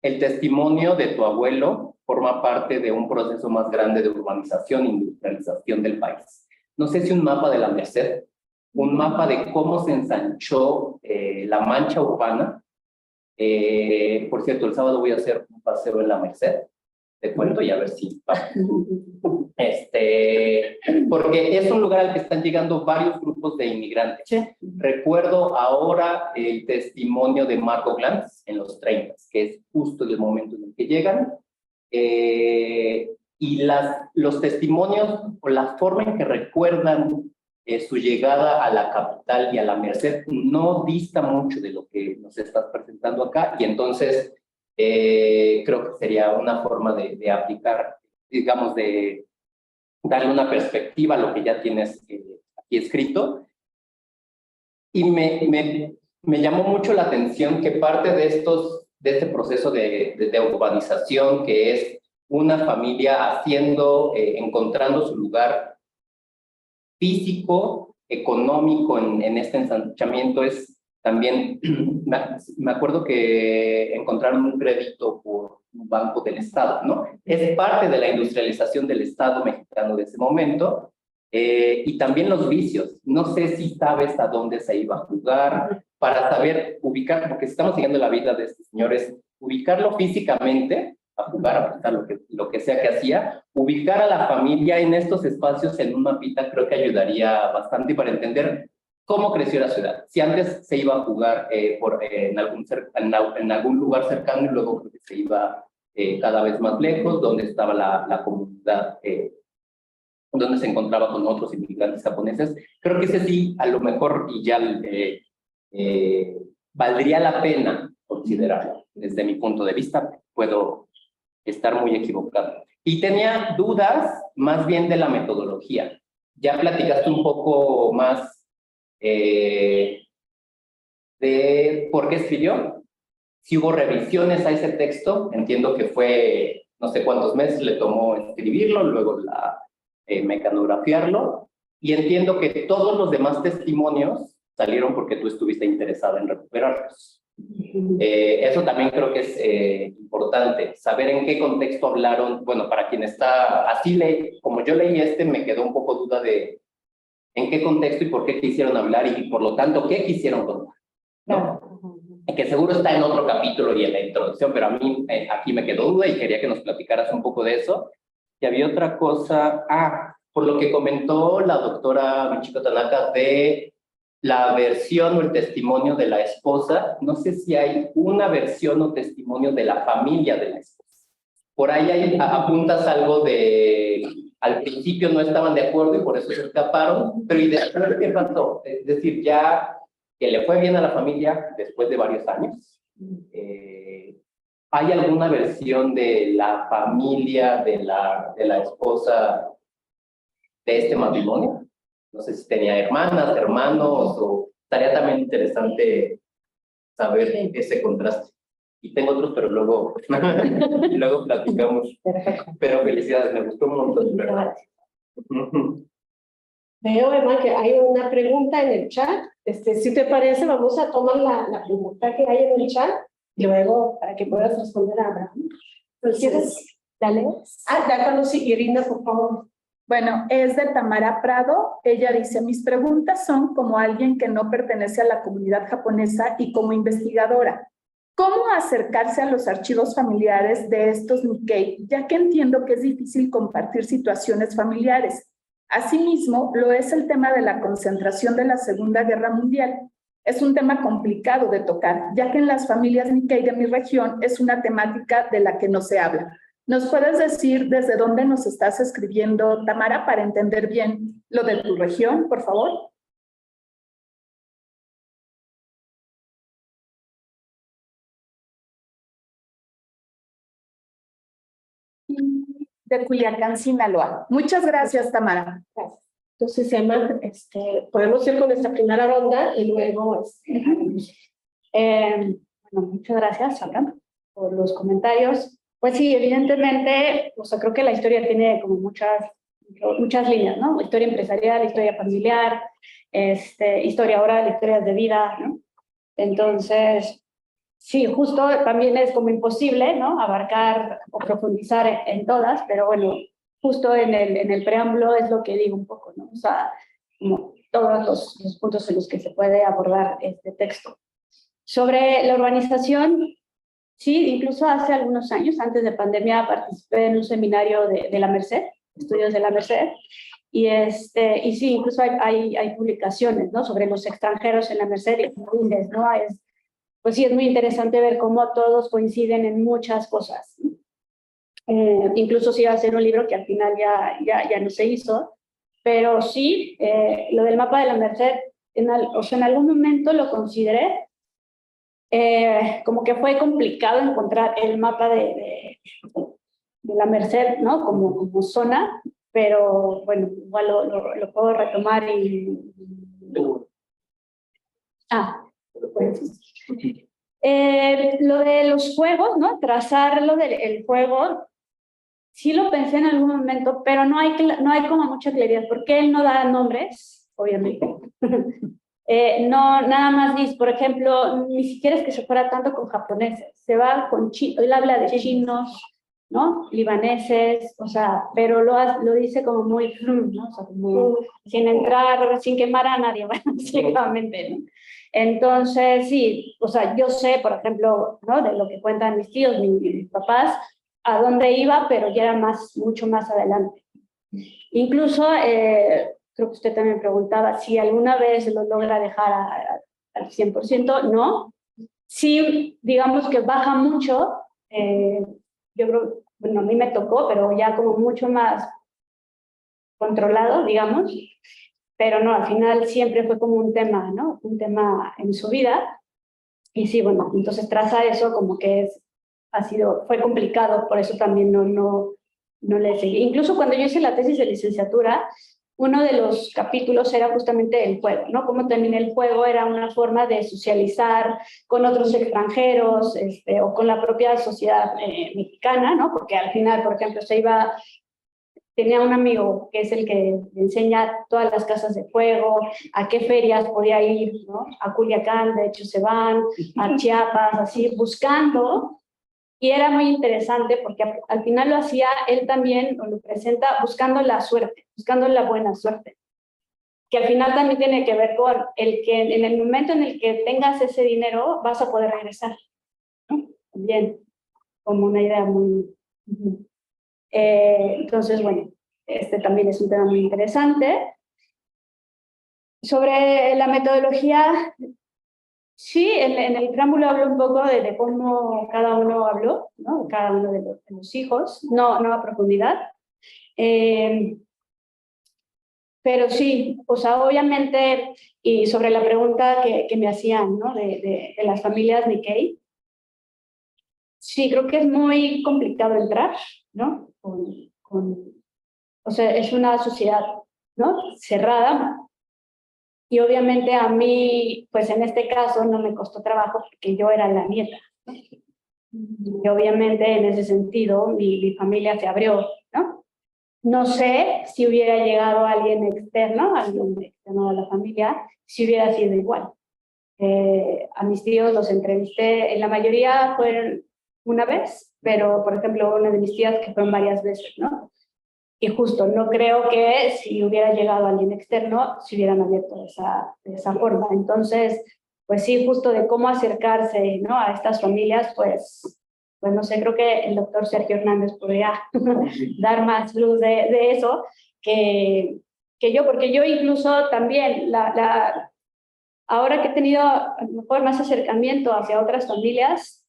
el testimonio de tu abuelo forma parte de un proceso más grande de urbanización e industrialización del país. No sé si un mapa de la Merced, un mapa de cómo se ensanchó la mancha urbana. Por cierto, el sábado voy a hacer un paseo en la Merced, te cuento y a ver si porque es un lugar al que están llegando varios grupos de inmigrantes. Sí. Recuerdo ahora el testimonio de Marco Glantz en los 30, que es justo el momento en el que llegan, y los testimonios o la forma en que recuerdan su llegada a la capital y a la Merced no dista mucho de lo que nos estás presentando acá, y entonces creo que sería una forma de aplicar, digamos, de darle una perspectiva a lo que ya tienes aquí escrito. Y me llamó mucho la atención que parte de este proceso de urbanización, que es una familia encontrando su lugar físico, económico en este ensanchamiento, es también, me acuerdo que encontraron un crédito por un banco del Estado, ¿no? Es parte de la industrialización del Estado mexicano de ese momento, y también los vicios. No sé si sabes a dónde se iba a jugar, para saber ubicar, porque estamos siguiendo la vida de estos señores, ubicarlo físicamente, a jugar, a pensar lo que sea que hacía, ubicar a la familia en estos espacios en un mapita creo que ayudaría bastante para entender cómo creció la ciudad. Si antes se iba a jugar en algún lugar cercano y luego creo que se iba cada vez más lejos, donde estaba la comunidad, donde se encontraba con otros inmigrantes japoneses. Creo que ese sí, a lo mejor, y ya valdría la pena considerarlo. Desde mi punto de vista, puedo estar muy equivocado. Y tenía dudas más bien de la metodología. Ya platicaste un poco más de por qué escribió. Si hubo revisiones a ese texto, entiendo que fue no sé cuántos meses le tomó escribirlo, luego mecanografiarlo, y entiendo que todos los demás testimonios salieron porque tú estuviste interesado en recuperarlos. Eso también creo que es importante, saber en qué contexto hablaron. Bueno, para quien está así, como yo leí me quedó un poco duda de en qué contexto y por qué quisieron hablar y por lo tanto qué quisieron contar, ¿no? Que seguro está en otro capítulo y en la introducción, pero a mí aquí me quedó duda y quería que nos platicaras un poco de eso. Y había otra cosa, por lo que comentó la doctora Michiko Tanaka de la versión o el testimonio de la esposa. No sé si hay una versión o testimonio de la familia de la esposa. Por ahí apuntas algo de al principio no estaban de acuerdo y por eso se escaparon, pero ¿y después qué pasó? Es decir, ya que le fue bien a la familia después de varios años. ¿Hay alguna versión de la familia de la esposa de este matrimonio? No sé si tenía hermanas, hermanos, o estaría también interesante saber ese contraste. y tengo otros, pero luego, luego platicamos. Perfecto. Pero felicidades, me gustó un montón. Gracias. Veo, Emma, que hay una pregunta en el chat. Si te parece, vamos a tomar la pregunta que hay en el chat y luego para que puedas responder a Abraham. ¿Quieres? Dale. Déjalo, sí, Irina, por favor. Bueno, es de Tamara Prado. Ella dice, mis preguntas son como alguien que no pertenece a la comunidad japonesa y como investigadora. ¿Cómo acercarse a los archivos familiares de estos Nikkei? Ya que entiendo que es difícil compartir situaciones familiares. Asimismo, lo es el tema de la concentración de la Segunda Guerra Mundial. Es un tema complicado de tocar, ya que en las familias Nikkei de mi región es una temática de la que no se habla. ¿Nos puedes decir desde dónde nos estás escribiendo, Tamara, para entender bien lo de tu región, por favor? De Culiacán, Sinaloa. Muchas gracias, Tamara. Gracias. Entonces, Emma, podemos ir con esta primera ronda y luego... Bueno, muchas gracias, Abraham, por los comentarios. Pues sí, evidentemente, o sea, creo que la historia tiene como muchas líneas, ¿no? Historia empresarial, historia familiar, historia oral, historias de vida, ¿no? Entonces, sí, justo también es como imposible, ¿no? Abarcar o profundizar en todas, pero bueno, justo en el preámbulo es lo que digo un poco, ¿no? O sea, como todos los puntos en los que se puede abordar este texto. Sobre la urbanización, sí, incluso hace algunos años, antes de pandemia, participé en un seminario de la Merced, estudios de la Merced, y sí, incluso hay publicaciones, ¿no? Sobre los extranjeros en la Merced y ¿no? Pues sí, es muy interesante ver cómo todos coinciden en muchas cosas. Incluso se iba a hacer un libro que al final ya no se hizo, pero sí, lo del mapa de la Merced, o sea, en algún momento lo consideré, como que fue complicado encontrar el mapa de la Merced, ¿no? Como zona, pero bueno, igual lo puedo retomar y... Pues, lo de los juegos, ¿no? Trazar lo del juego, sí lo pensé en algún momento, pero no hay como mucha claridad, porque él no da nombres, obviamente. No, nada más dice, por ejemplo, ni siquiera es que se fuera tanto con japoneses, se va con chinos, él habla de chinos, ¿no? Libaneses, o sea, pero lo dice como muy, ¿no? O sea, como sin entrar, sin quemar a nadie, básicamente, ¿no? Entonces, sí, o sea, yo sé, por ejemplo, ¿no? De lo que cuentan mis tíos, mis papás, a dónde iba, pero ya era mucho más adelante. Incluso, creo que usted también preguntaba si alguna vez lo logra dejar al 100%, ¿no? Sí, digamos que baja mucho, yo creo, bueno, a mí me tocó, pero ya como mucho más controlado, digamos, pero no, al final siempre fue como un tema, ¿no? Un tema en su vida, y sí, bueno, entonces traza eso como que fue complicado, por eso también no le seguí. Incluso cuando yo hice la tesis de licenciatura, uno de los capítulos era justamente el juego, ¿no? Cómo también el juego era una forma de socializar con otros extranjeros o con la propia sociedad mexicana, ¿no? Porque al final, por ejemplo, tenía un amigo que es el que le enseña todas las casas de juego, a qué ferias podía ir, ¿no? A Culiacán, de hecho se van, a Chiapas, así, buscando. Y era muy interesante porque al final lo hacía él también, o lo presenta, buscando la suerte, buscando la buena suerte. Que al final también tiene que ver con el que en el momento en el que tengas ese dinero vas a poder regresar, ¿no? Bien, como una idea muy... entonces, bueno, también es un tema muy interesante. Sobre la metodología... Sí, en el preámbulo hablo un poco de cómo cada uno habló, ¿no? Cada uno de los hijos, no a profundidad. Pero sí, o sea, obviamente, y sobre la pregunta que me hacían, ¿no? De las familias Nikkei, sí, creo que es muy complicado entrar, ¿no? O sea, es una sociedad, ¿no? Cerrada. Y obviamente a mí, pues en este caso no me costó trabajo porque yo era la nieta, ¿no? Y obviamente en ese sentido mi familia se abrió, ¿no? No sé si hubiera llegado alguien externo a la familia, si hubiera sido igual. A mis tíos los entrevisté, en la mayoría fueron una vez, pero por ejemplo una de mis tías que fueron varias veces, ¿no? Y justo no creo que si hubiera llegado alguien externo se hubieran abierto de esa forma. Entonces, pues sí, justo de cómo acercarse, ¿no?, a estas familias, pues no sé, creo que el doctor Sergio Hernández podría dar más luz de eso que yo, porque yo incluso también, ahora que he tenido a lo mejor más acercamiento hacia otras familias,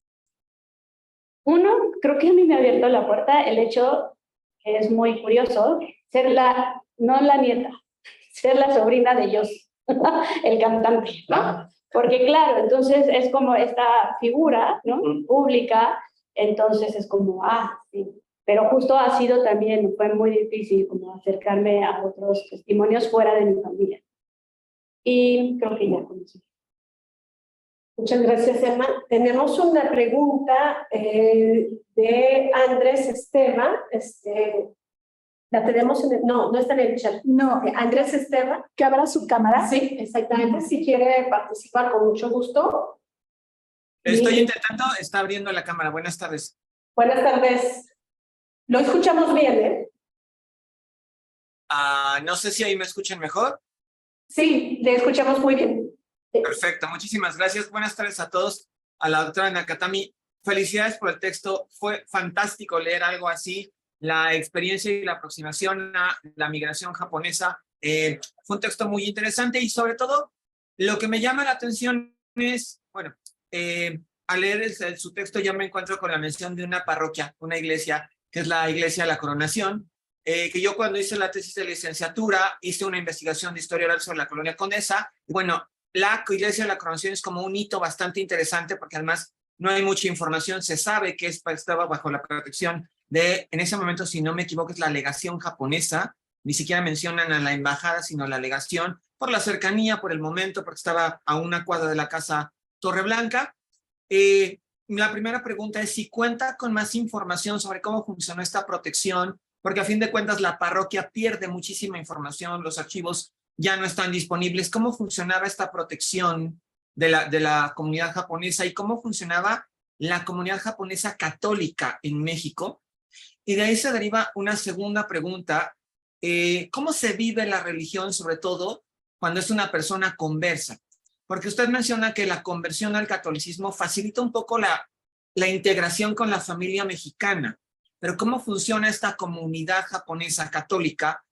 uno, creo que a mí me ha abierto la puerta el hecho, que es muy curioso, ser no la nieta, ser la sobrina de ellos, el cantante, ¿no? Porque claro, entonces es como esta figura, ¿no?, pública, entonces es como, sí. Pero justo ha sido también, fue muy difícil como acercarme a otros testimonios fuera de mi familia. Y creo que ya con eso. Muchas gracias, Emma. Tenemos una pregunta de Andrés Esteban. La tenemos no está en el chat. No, Andrés Esteban. que abra su cámara. Sí, exactamente. Si quiere participar, con mucho gusto. Estoy intentando, está abriendo la cámara. Buenas tardes. Buenas tardes. Lo escuchamos bien, ¿eh? No sé si ahí me escuchan mejor. Sí, le escuchamos muy bien. Perfecto, muchísimas gracias. Buenas tardes a todos. A la doctora Nakatami, felicidades por el texto. Fue fantástico leer algo así. La experiencia y la aproximación a la migración japonesa fue un texto muy interesante y sobre todo lo que me llama la atención es, bueno, al leer su texto yo me encuentro con la mención de una parroquia, una iglesia, que es la Iglesia de la Coronación, que yo cuando hice la tesis de licenciatura hice una investigación de historia oral sobre la colonia Condesa. Y bueno, la Iglesia de la Coronación es como un hito bastante interesante porque además no hay mucha información, se sabe que estaba bajo la protección de, en ese momento, si no me equivoco, es la legación japonesa, ni siquiera mencionan a la embajada, sino a la legación, por la cercanía, por el momento, porque estaba a una cuadra de la casa Torreblanca. La primera pregunta es si cuenta con más información sobre cómo funcionó esta protección, porque a fin de cuentas la parroquia pierde muchísima información, los archivos ya no están disponibles. ¿Cómo funcionaba esta protección de la comunidad japonesa y cómo funcionaba la comunidad japonesa católica en México? Y de ahí se deriva una segunda pregunta. ¿Cómo se vive la religión, sobre todo cuando es una persona conversa? Porque usted menciona que la conversión al catolicismo facilita un poco la integración con la familia mexicana, pero ¿cómo funciona esta comunidad japonesa católica?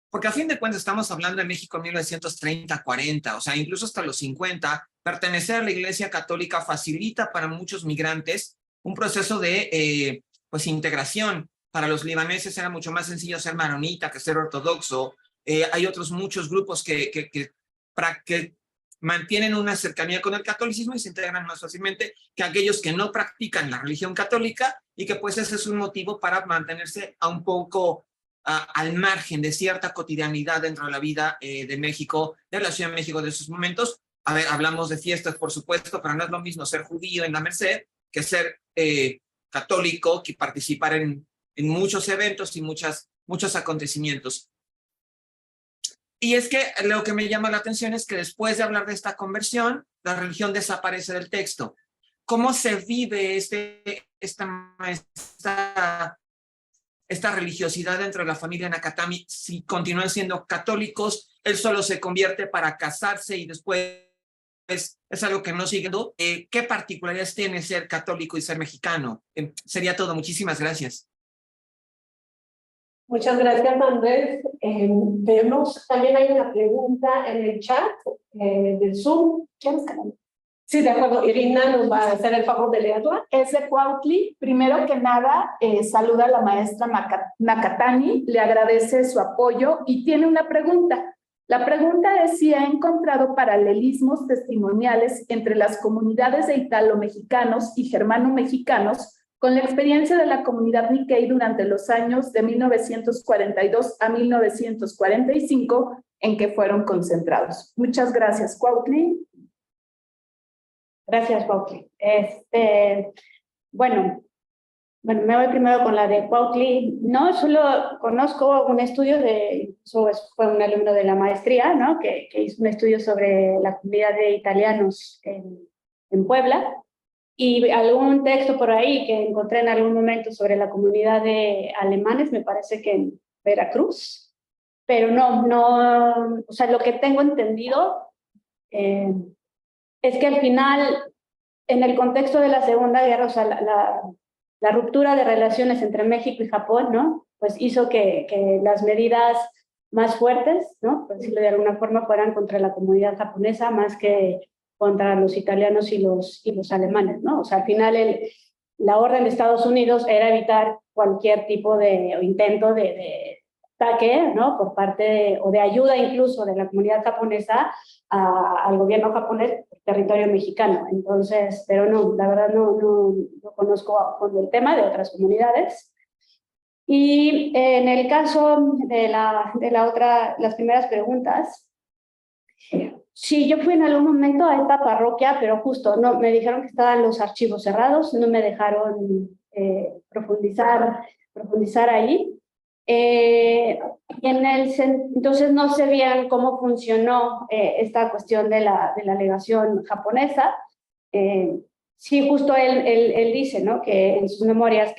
Porque a fin de cuentas estamos hablando de México en 1930, 40, o sea, incluso hasta los 50, pertenecer a la Iglesia Católica facilita para muchos migrantes un proceso de pues integración. Para los libaneses era mucho más sencillo ser maronita que ser ortodoxo. Hay otros muchos grupos que mantienen una cercanía con el catolicismo y se integran más fácilmente que aquellos que no practican la religión católica y que pues ese es un motivo para mantenerse a un poco al margen de cierta cotidianidad dentro de la vida de México, de la Ciudad de México de esos momentos. A ver, hablamos de fiestas, por supuesto, pero no es lo mismo ser judío en la Merced que ser católico, que participar en muchos eventos y muchos acontecimientos. Y es que lo que me llama la atención es que después de hablar de esta conversión, la religión desaparece del texto. ¿Cómo se vive esta religiosidad dentro de la familia Nakatami? Si continúan siendo católicos, él solo se convierte para casarse y después es algo que no sigue. ¿Qué particularidades tiene ser católico y ser mexicano? Sería todo. Muchísimas gracias. Muchas gracias, Andrés. Vemos, también hay una pregunta en el chat del Zoom. Sí, de acuerdo. Irina nos va a hacer el favor de leerla. Es de Cuautli. Primero que nada, saluda a la maestra Nakatani, le agradece su apoyo y tiene una pregunta. La pregunta es si ha encontrado paralelismos testimoniales entre las comunidades de italo-mexicanos y germano-mexicanos con la experiencia de la comunidad Nikkei durante los años de 1942 a 1945 en que fueron concentrados. Muchas gracias, Cuautli. Gracias, Cuautli. Bueno, me voy primero con la de Cuautli. No, solo conozco un estudio fue un alumno de la maestría, ¿no? Que hizo un estudio sobre la comunidad de italianos en Puebla, y algún texto por ahí que encontré en algún momento sobre la comunidad de alemanes, me parece que en Veracruz, pero no, o sea, lo que tengo entendido es que al final, en el contexto de la Segunda Guerra, o sea, la ruptura de relaciones entre México y Japón, ¿no? Pues hizo que las medidas más fuertes, ¿no? Por decirlo de alguna forma, fueran contra la comunidad japonesa más que contra los italianos y los alemanes, ¿no? O sea, al final la orden de Estados Unidos era evitar cualquier tipo de intento de ataque, ¿no? Por parte o de ayuda incluso de la comunidad japonesa al gobierno japonés, territorio mexicano. Entonces, pero no, la verdad no conozco a fondo el tema de otras comunidades. Y en el caso de las primeras preguntas, sí, yo fui en algún momento a esta parroquia, pero justo no, me dijeron que estaban los archivos cerrados, no me dejaron profundizar ahí. Entonces no sé bien cómo funcionó esta cuestión de la legación japonesa. Sí, justo él dice, ¿no? Que en sus memorias o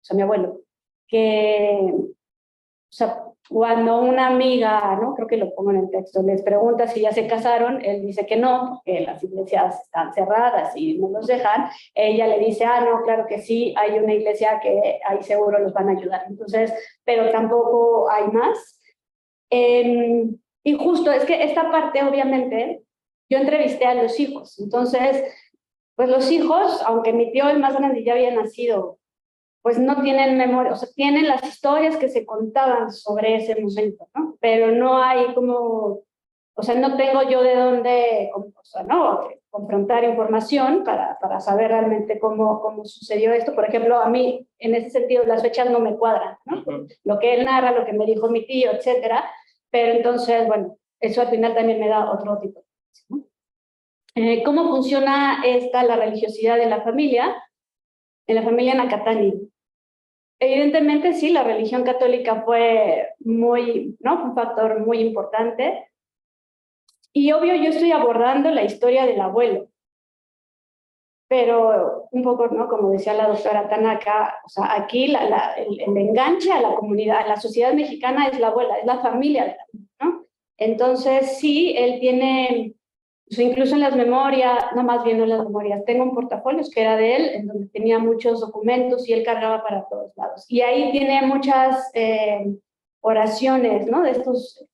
sea, mi abuelo, o sea, cuando una amiga, ¿no? Creo que lo pongo en el texto, les pregunta si ya se casaron, él dice que no, que las iglesias están cerradas y no los dejan. Ella le dice, no, claro que sí, hay una iglesia que ahí seguro los van a ayudar. Entonces, pero tampoco hay más. Y justo es que esta parte, obviamente, yo entrevisté a los hijos. Entonces, pues los hijos, aunque mi tío, el más grande, ya había nacido, pues no tienen memoria, o sea, tienen las historias que se contaban sobre ese momento, ¿no? Pero no hay como, o sea, no tengo yo de dónde, o sea, ¿no? Confrontar información para saber realmente cómo sucedió esto. Por ejemplo, a mí, en ese sentido, las fechas no me cuadran, ¿no? Lo que él narra, lo que me dijo mi tío, etcétera. Pero entonces, bueno, eso al final también me da otro tipo de información, ¿no? ¿Cómo funciona la religiosidad de la familia? En la familia Nakatani. Evidentemente sí, la religión católica fue ¿no? Un factor muy importante. Y obvio, yo estoy abordando la historia del abuelo. Pero un poco, ¿no? Como decía la doctora Tanaka, o sea, aquí el enganche a la comunidad, a la sociedad mexicana es la abuela, es la familia de la abuela, ¿no? Entonces sí, él tiene, o sea, incluso en las memorias, no, más bien en las memorias, tengo un portafolio que era de él, en donde tenía muchos documentos y él cargaba para todos lados. Y ahí tiene muchas oraciones, ¿no? De estos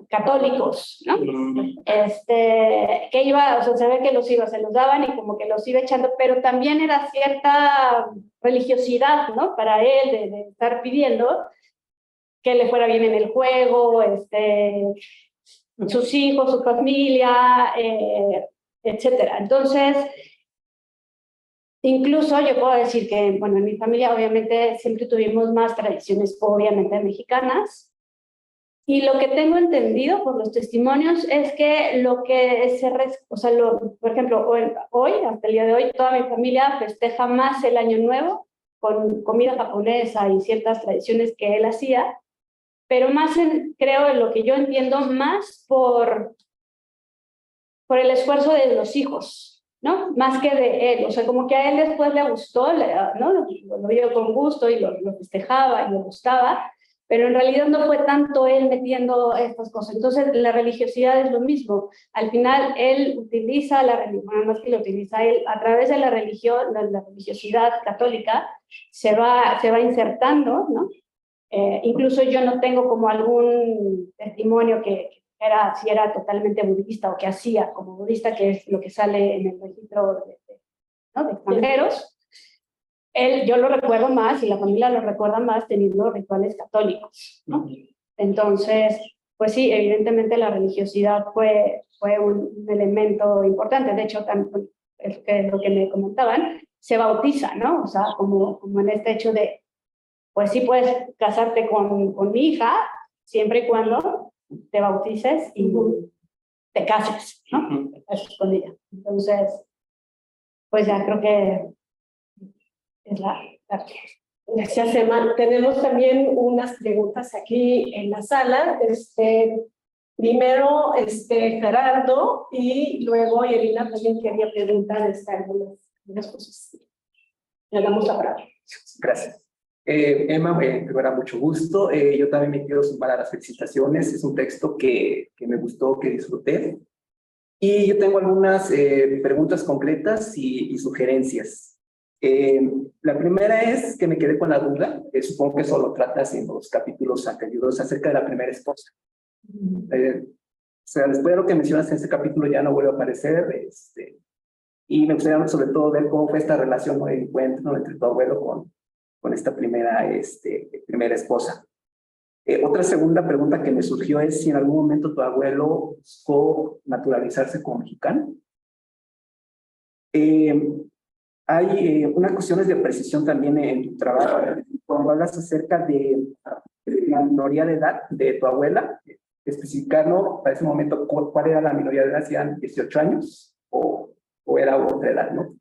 católicos, ¿no? Que iba, o sea, se ve que se los daban y como que los iba echando, pero también era cierta religiosidad, ¿no? Para él de estar pidiendo que le fuera bien en el juego, sus hijos, su familia, etcétera. Entonces, incluso yo puedo decir que, bueno, en mi familia obviamente siempre tuvimos más tradiciones, obviamente, mexicanas. Y lo que tengo entendido por los testimonios es que o sea, por ejemplo, hoy, hasta el día de hoy, toda mi familia festeja más el Año Nuevo con comida japonesa y ciertas tradiciones que él hacía, pero más, creo, en lo que yo entiendo, más por el esfuerzo de los hijos, ¿no? Más que de él. O sea, como que a él después le gustó, ¿no? Lo vio con gusto y lo festejaba y le gustaba, pero en realidad no fue tanto él metiendo estas cosas. Entonces, la religiosidad es lo mismo. Al final, él utiliza la religión, bueno, más que lo utiliza él, a través de la religión, la religiosidad católica, se va insertando, ¿no? Incluso yo no tengo como algún testimonio si era totalmente budista o que hacía como budista, que es lo que sale en el registro ¿no? de extranjeros. Yo lo recuerdo más y la familia lo recuerda más teniendo rituales católicos, ¿no? Entonces, pues sí, evidentemente la religiosidad fue un elemento importante. De hecho, lo que me comentaban, se bautiza, ¿no? O sea, como en este hecho de, pues sí puedes casarte con mi hija, siempre y cuando te bautices y te cases, ¿no? Te cases con ella. Entonces, pues ya creo que es la Gracias, Emma. Tenemos también unas preguntas aquí en la sala. Primero, Gerardo, y luego Irina también quería preguntar algunas cosas. Le damos la palabra. Gracias. Emma, primero, mucho gusto. Yo también me quiero sumar a las felicitaciones. Es un texto que me gustó, que disfruté. Y yo tengo algunas preguntas concretas y sugerencias. La primera es que me quedé con la duda, supongo que eso lo tratas en los capítulos anteriores, acerca de la primera esposa. O sea, después de lo que mencionas en este capítulo ya no vuelve a aparecer, y me gustaría sobre todo ver cómo fue esta relación o el encuentro entre tu abuelo con esta primera esposa. Otra segunda pregunta que me surgió es si en algún momento tu abuelo buscó naturalizarse como mexicano. Hay unas cuestiones de precisión también en tu trabajo, cuando hablas acerca de la minoría de edad de tu abuela, especificarlo para ese momento cuál era la minoría de edad, si eran 18 años o era otra edad, ¿no?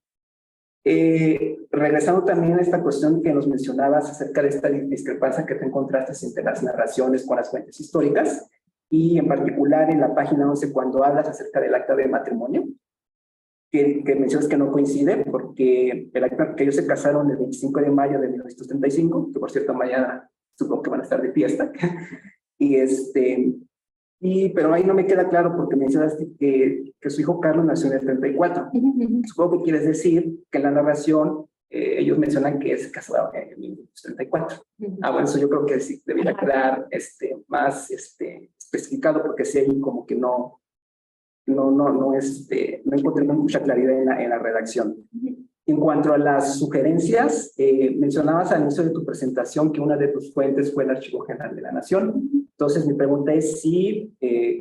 Regresando también a esta cuestión que nos mencionabas acerca de esta discrepancia que te encontraste entre las narraciones con las fuentes históricas, y en particular en la página 11 cuando hablas acerca del acta de matrimonio, que mencionas que no coincide, porque el acta que ellos se casaron el 25 de mayo de 1935, que por cierto mañana supongo que van a estar de fiesta, pero ahí no me queda claro porque mencionaste que su hijo Carlos nació en el 34. Supongo que quieres decir que en la narración ellos mencionan que se casaron en 1934. Bueno, eso yo creo que sí debería quedar más especificado, porque si ahí como que no encontré mucha claridad en la redacción. En cuanto a las sugerencias, mencionabas al inicio de tu presentación que una de tus fuentes fue el Archivo General de la Nación. Entonces, mi pregunta es si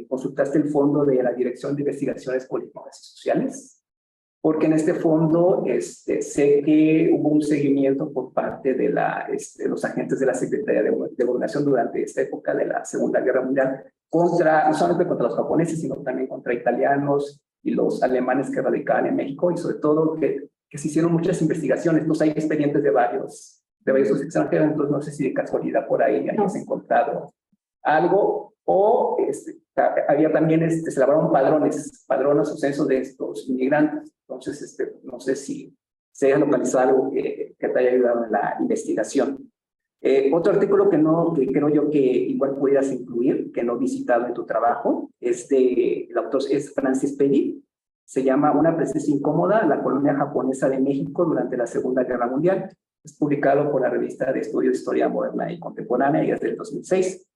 consultaste el fondo de la Dirección de Investigaciones Políticas y Sociales, porque en este fondo sé que hubo un seguimiento por parte de los agentes de la Secretaría de Gobernación durante esta época de la Segunda Guerra Mundial, no solamente contra los japoneses, sino también contra italianos y los alemanes que radicaban en México, y sobre todo que se hicieron muchas investigaciones. Entonces hay expedientes de varios extranjeros. Entonces no sé si de casualidad por ahí hayas encontrado algo, o había también, se elaboraron padrones o censos de estos inmigrantes. Entonces no sé si se haya localizado algo que te haya ayudado en la investigación. Otro artículo que creo yo que igual pudieras incluir, que no he visitado en tu trabajo, el autor es Francis Perry, se llama Una presencia incómoda, la colonia japonesa de México durante la Segunda Guerra Mundial. Es publicado por la revista de Estudios de Historia Moderna y Contemporánea, y es del 2006.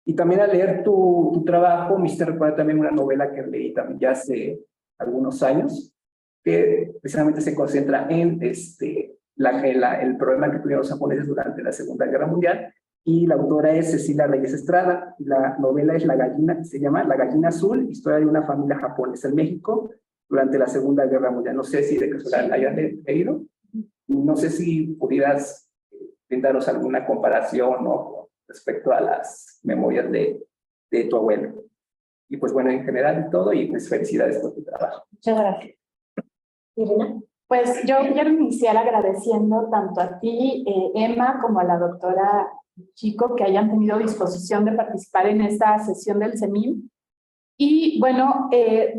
Y también al leer tu trabajo me hiciste recordar también una novela que leí también ya hace algunos años, que precisamente se concentra en el problema que tuvieron los japoneses durante la Segunda Guerra Mundial, y la autora es Cecilia Reyes Estrada, y la novela es se llama La Gallina Azul, historia de una familia japonesa en México durante la Segunda Guerra Mundial. No sé si de casualidad hayas leído, no sé si pudieras brindarnos alguna comparación, ¿no?, respecto a las memorias de tu abuelo. Y pues bueno, en general todo, y pues felicidades por tu trabajo. Muchas gracias. Irina. Pues yo quiero iniciar agradeciendo tanto a ti, Emma, como a la doctora Chico, que hayan tenido disposición de participar en esta sesión del CEMIM. Y bueno,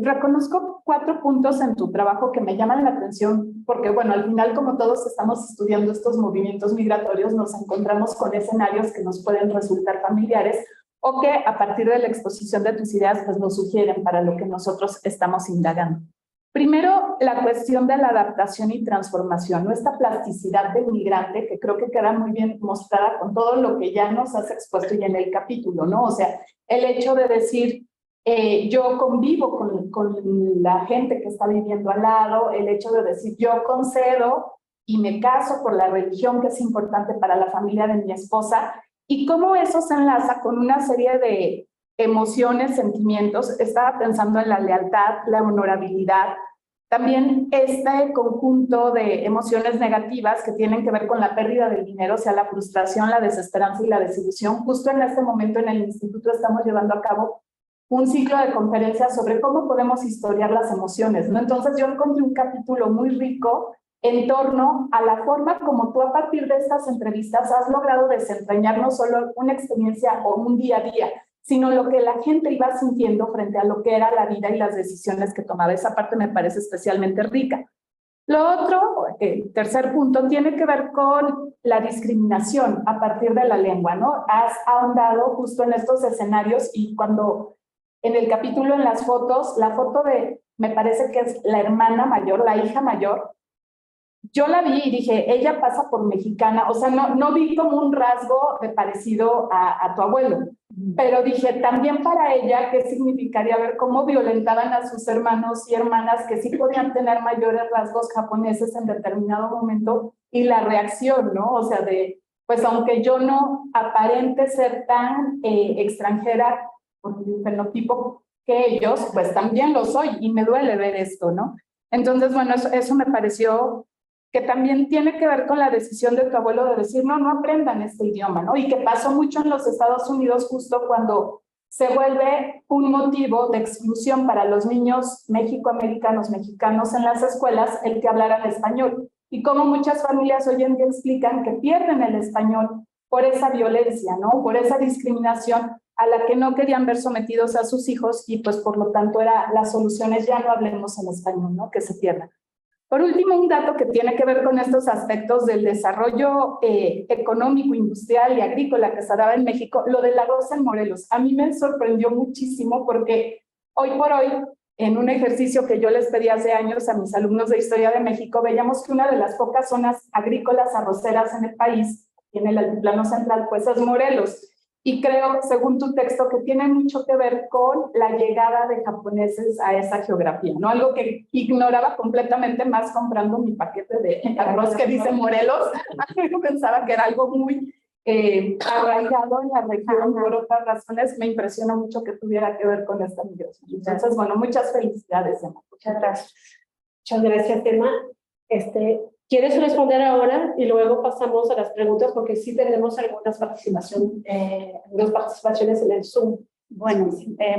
reconozco 4 puntos en tu trabajo que me llaman la atención, porque bueno, al final, como todos estamos estudiando estos movimientos migratorios, nos encontramos con escenarios que nos pueden resultar familiares, o que a partir de la exposición de tus ideas pues nos sugieren para lo que nosotros estamos indagando. Primero, la cuestión de la adaptación y transformación, ¿no? Esta plasticidad del migrante, que creo que queda muy bien mostrada con todo lo que ya nos has expuesto y en el capítulo, ¿no? O sea, el hecho de decir, yo convivo con la gente que está viviendo al lado, el hecho de decir, yo concedo y me caso por la religión que es importante para la familia de mi esposa, y cómo eso se enlaza con una serie de emociones, sentimientos. Estaba pensando en la lealtad, la honorabilidad, también este conjunto de emociones negativas que tienen que ver con la pérdida del dinero, o sea, la frustración, la desesperanza y la desilusión. Justo en este momento en el instituto estamos llevando a cabo un ciclo de conferencias sobre cómo podemos historiar las emociones, ¿no? Entonces yo encontré un capítulo muy rico en torno a la forma como tú a partir de estas entrevistas has logrado desentrañar no solo una experiencia o un día a día, sino lo que la gente iba sintiendo frente a lo que era la vida y las decisiones que tomaba. Esa parte me parece especialmente rica. Lo otro, el tercer punto, tiene que ver con la discriminación a partir de la lengua, ¿no? Has ahondado justo en estos escenarios y cuando en el capítulo, en las fotos, la foto de, me parece que es la hermana mayor, la hija mayor, yo la vi y dije, ella pasa por mexicana, o sea, no vi como un rasgo de parecido a tu abuelo, pero dije, también para ella, ¿qué significaría ver cómo violentaban a sus hermanos y hermanas que sí podían tener mayores rasgos japoneses en determinado momento y la reacción, ¿no? O sea, de, pues aunque yo no aparente ser tan extranjera por mi fenotipo que ellos, pues también lo soy y me duele ver esto, ¿no? Entonces, bueno, eso me pareció que también tiene que ver con la decisión de tu abuelo de decir, no aprendan este idioma, ¿no? Y que pasó mucho en los Estados Unidos justo cuando se vuelve un motivo de exclusión para los niños mexicanos en las escuelas el que hablaran español. Y como muchas familias hoy en día explican que pierden el español por esa violencia, ¿no? Por esa discriminación a la que no querían ver sometidos a sus hijos y pues por lo tanto la solución es ya no hablemos en español, ¿no? Que se pierda. Por último, un dato que tiene que ver con estos aspectos del desarrollo económico, industrial y agrícola que se daba en México, lo del arroz en Morelos. A mí me sorprendió muchísimo porque hoy por hoy, en un ejercicio que yo les pedí hace años a mis alumnos de Historia de México, veíamos que una de las pocas zonas agrícolas arroceras en el país, en el altiplano central, pues es Morelos. Y creo, según tu texto, que tiene mucho que ver con la llegada de japoneses a esa geografía, ¿no? Algo que ignoraba completamente más comprando mi paquete de arroz que dice Morelos. Yo pensaba que era algo muy arraigado en la región por otras razones. Me impresiona mucho que tuviera que ver con esta migración. Entonces, bueno, muchas felicidades, Emma. Muchas gracias. Muchas gracias, Emma. ¿Quieres responder ahora y luego pasamos a las preguntas? Porque sí tenemos algunas participaciones en el Zoom. Bueno,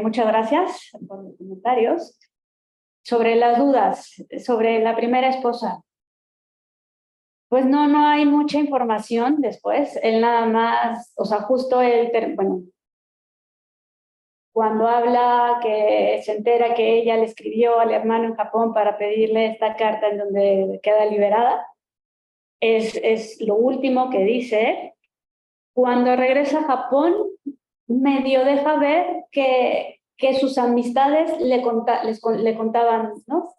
muchas gracias por los comentarios. Sobre las dudas, sobre la primera esposa, pues no hay mucha información después. Él nada más, o sea, justo él, bueno, cuando habla que se entera que ella le escribió al hermano en Japón para pedirle esta carta en donde queda liberada, es lo último que dice. Cuando regresa a Japón, medio deja ver que sus amistades le contaban, ¿no?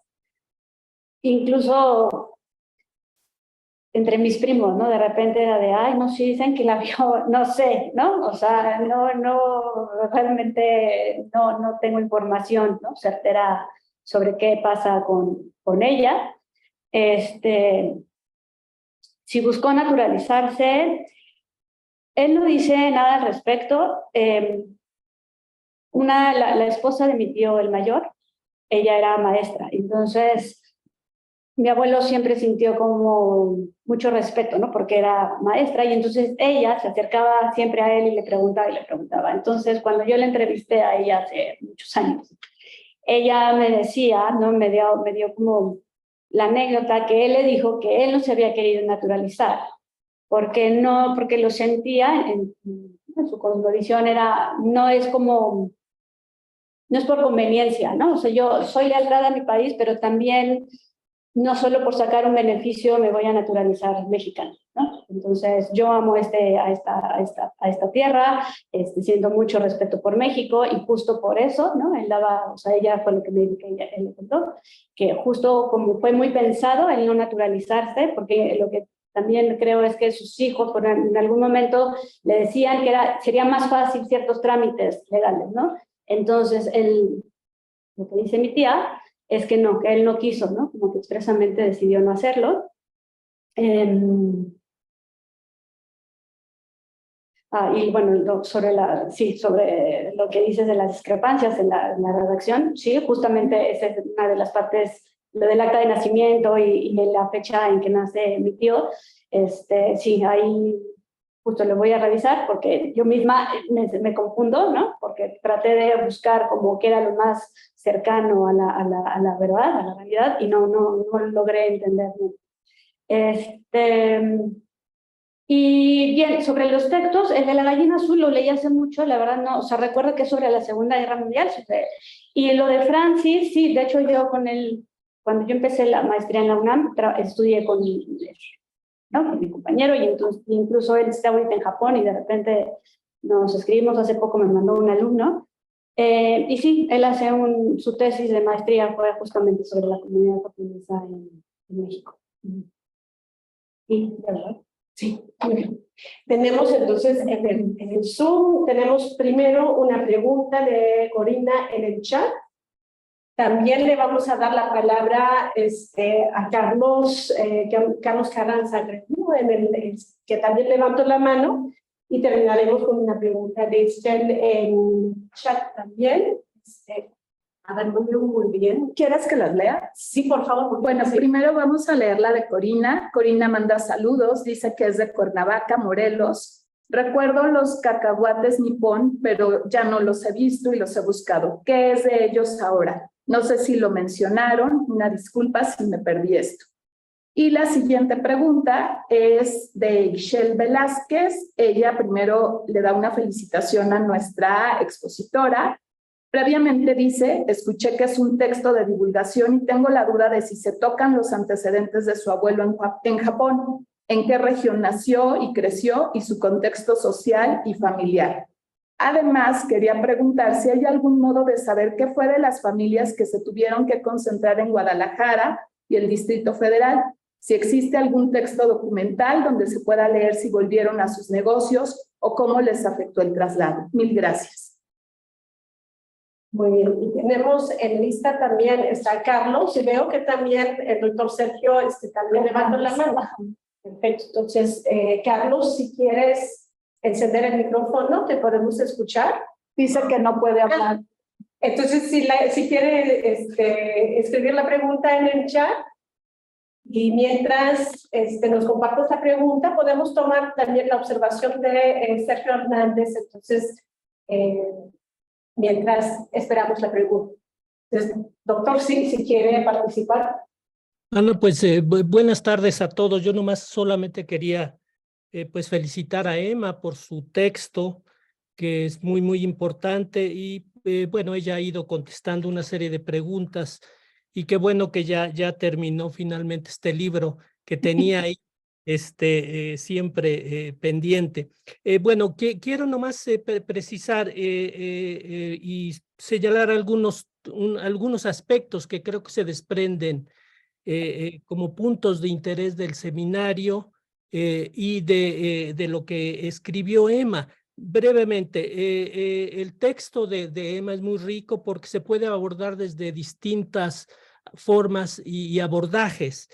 Incluso entre mis primos, ¿no? De repente era de, ay, no, sí, dicen que la vio, no sé, ¿no? O sea, realmente no tengo información, ¿no? Certera sobre qué pasa con ella. Si buscó naturalizarse, él no dice nada al respecto. La esposa de mi tío, el mayor, ella era maestra, entonces mi abuelo siempre sintió como mucho respeto, ¿no? Porque era maestra y entonces ella se acercaba siempre a él y le preguntaba. Entonces, cuando yo la entrevisté a ella hace muchos años, ella me decía, ¿no? Me dio como la anécdota que él le dijo que él no se había querido naturalizar, porque lo sentía en su cosmovisión no es por conveniencia, ¿no? O sea, yo soy lealtad a mi país, pero también no solo por sacar un beneficio me voy a naturalizar mexicano, ¿no? Entonces yo amo a esta tierra, siento mucho respeto por México y justo por eso, ¿no? Ella fue lo que él me contó, que justo como fue muy pensado en no naturalizarse, porque lo que también creo es que sus hijos en algún momento le decían que sería más fácil ciertos trámites legales, ¿no? Entonces lo que dice mi tía es que él no quiso, ¿no? Como que expresamente decidió no hacerlo. Y bueno, sobre lo que dices de las discrepancias en la redacción, sí, justamente esa es una de las partes, lo del acta de nacimiento y la fecha en que nace mi tío, sí, hay justo lo voy a revisar porque yo misma me confundo, ¿no? Porque traté de buscar como que era lo más cercano a la verdad, a la realidad, y no logré entender. Y bien, sobre los textos, el de la gallina azul lo leí hace mucho, la verdad no, o sea, recuerdo que es sobre la Segunda Guerra Mundial, y lo de Francis, sí, de hecho yo cuando yo empecé la maestría en la UNAM, estudié con mi compañero, y entonces, incluso él está ahorita en Japón, y de repente nos escribimos, hace poco me mandó un alumno, y sí, él hace su tesis de maestría fue justamente sobre la comunidad japonesa en México. Sí, ¿verdad? Sí, muy bien. Tenemos entonces en el Zoom, tenemos primero una pregunta de Corina en el chat. También le vamos a dar la palabra a Carlos, Carlos Carranza, ¿no? Que también levantó la mano, y terminaremos con una pregunta de Estel en chat también. A ver, no veo muy bien. ¿Quieres que las lea? Sí, por favor. Bueno, sí. primero vamos a leer la de Corina. Corina manda saludos, dice que es de Cuernavaca, Morelos. Recuerdo los cacahuates nipón, pero ya no los he visto y los he buscado. ¿Qué es de ellos ahora? No sé si lo mencionaron, una disculpa si me perdí esto. Y la siguiente pregunta es de Ixchel Velázquez. Ella primero le da una felicitación a nuestra expositora. Previamente dice, escuché que es un texto de divulgación y tengo la duda de si se tocan los antecedentes de su abuelo en Japón, en qué región nació y creció y su contexto social y familiar. Además, quería preguntar si hay algún modo de saber qué fue de las familias que se tuvieron que concentrar en Guadalajara y el Distrito Federal, si existe algún texto documental donde se pueda leer si volvieron a sus negocios o cómo les afectó el traslado. Mil gracias. Muy bien, y tenemos en lista también está Carlos, y veo que también el doctor Sergio también levantó la mano. Perfecto, entonces Carlos, si quieres encender el micrófono, te podemos escuchar. Dice que no puede hablar. Entonces, si quiere escribir la pregunta en el chat, y mientras nos comparte esta pregunta, podemos tomar también la observación de Sergio Hernández. Entonces, mientras esperamos la pregunta. Entonces, doctor, sí, si quiere participar. Bueno, pues buenas tardes a todos. Yo nomás solamente quería pues felicitar a Emma por su texto, que es muy, muy importante, y bueno, ella ha ido contestando una serie de preguntas, y qué bueno que ya terminó finalmente este libro que tenía ahí siempre pendiente. Bueno, quiero nomás precisar y señalar algunos aspectos que creo que se desprenden como puntos de interés del seminario y de lo que escribió Emma. Brevemente, el texto de Emma es muy rico porque se puede abordar desde distintas formas y abordajes.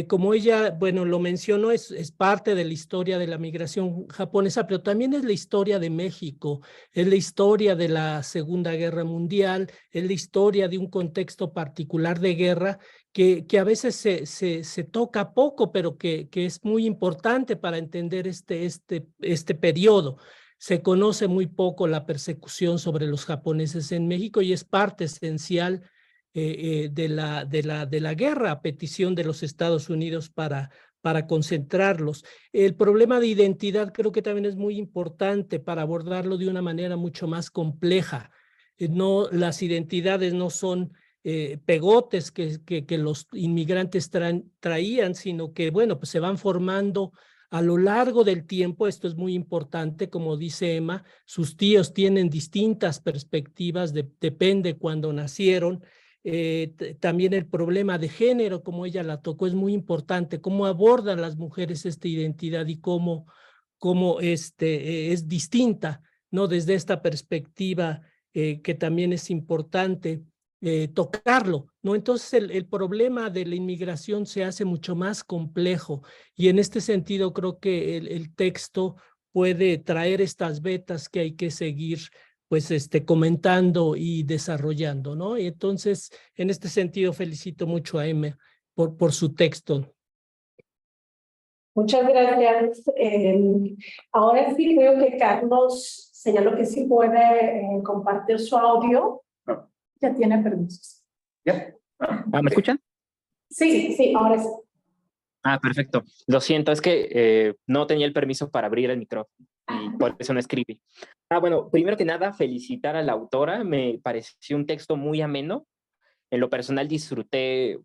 Como ella, bueno, lo mencionó, es parte de la historia de la migración japonesa, pero también es la historia de México, es la historia de la Segunda Guerra Mundial, es la historia de un contexto particular de guerra que a veces se toca poco, pero que es muy importante para entender este periodo. Se conoce muy poco la persecución sobre los japoneses en México, y es parte esencial de la guerra a petición de los Estados Unidos para concentrarlos. El problema de identidad creo que también es muy importante para abordarlo de una manera mucho más compleja. Las identidades no son pegotes que los inmigrantes traían, sino que, bueno, pues se van formando a lo largo del tiempo. Esto es muy importante, como dice Emma, sus tíos tienen distintas perspectivas, depende cuando nacieron. También el problema de género, como ella la tocó, es muy importante, cómo abordan las mujeres esta identidad y cómo es distinta, ¿no? Desde esta perspectiva que también es importante tocarlo, ¿no? Entonces el problema de la inmigración se hace mucho más complejo, y en este sentido creo que el texto puede traer estas vetas que hay que seguir pues comentando y desarrollando, ¿no? Y entonces, en este sentido, felicito mucho a Emma por su texto. Muchas gracias. Ahora sí creo que Carlos señaló que sí puede compartir su audio. Ya tiene permisos. ¿Ya? ¿Me escuchan? Sí, sí, ahora sí. Perfecto. Lo siento, es que no tenía el permiso para abrir el micrófono y por eso no escribí. Bueno, primero que nada, felicitar a la autora. Me pareció un texto muy ameno. En lo personal disfruté